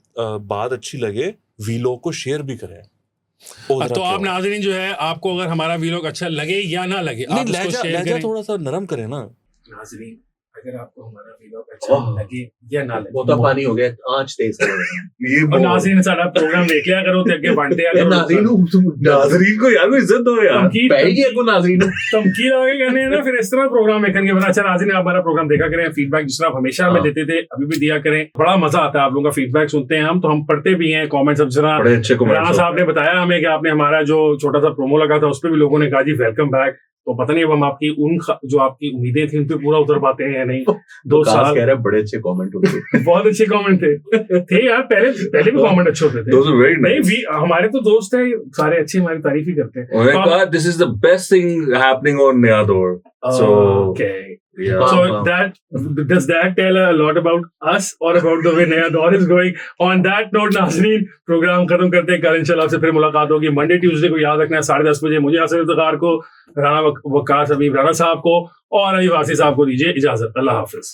बात अच्छी लगे, वीलॉग को शेयर भी करें। तो आप नाज़रीन जो है, आपको अगर हमारा वीलॉग अच्छा लगे या ना लगे, आप उसको शेयर करें, थोड़ा सा नरम करें ना। नाज़रीन, अगर आपको हमारा वीलॉग अच्छा लगे या ना लगे, बहुत पानी हो गया, आंच तेज कर ये। और नाज़रीन, सारा प्रोग्राम देख लिया करो, आगे बांटते आ करो। नाज़रीन को यार इज्जत दो यार, पैगी को नाज़रीन तमकीन आगे करने है ना, फिर इस तरह प्रोग्राम देखने के बाद। अच्छा नाज़रीन, आप हमारा प्रोग्राम देखा करें, फीडबैक जिस तरह आप हमेशा हमें देते थे अभी भी दिया करें। बड़ा मजा आता है आप लोगों का फीडबैक सुनते हैं हम, तो हम पढ़ते भी हैं कमेंट्स। अब जरा राणा साहब ने बताया हमें कि आपने हमारा जो छोटा सा प्रोमो लगा था उस पर भी लोगों ने कहा जी वेलकम बैक, तो पता नहीं अब हम आपकी जो आपकी उम्मीदें थी उन पे पूरा उतर पाते हैं या नहीं। 2 विकास साल कह रहे हैं बड़े अच्छे कमेंट होते बहुत अच्छे कमेंट थे यार, पहले भी कमेंट अच्छे होते थे। Those are very nice. नहीं, हमारे तो दोस्त हैं सारे अच्छे, हमारी तारीफ ही करते हैं। Oh my God, this is the best thing happening on Neador. So, Okay. yeah. So does that tell a lot about us or about the way Naya Dor is going? On that note, नाज़रीन, programme खत्म करते हैं। कल इंशाल्लाह आपसे फिर मुलाकात होगी मंडे ट्यूसडे को, याद रखना है 10:30 बजे। मुझे हसन इफ्तिखार को, राना वकास हबीब राना साहब को और अली वासी साहब को दीजिए इजाजत। अल्लाह हाफिज।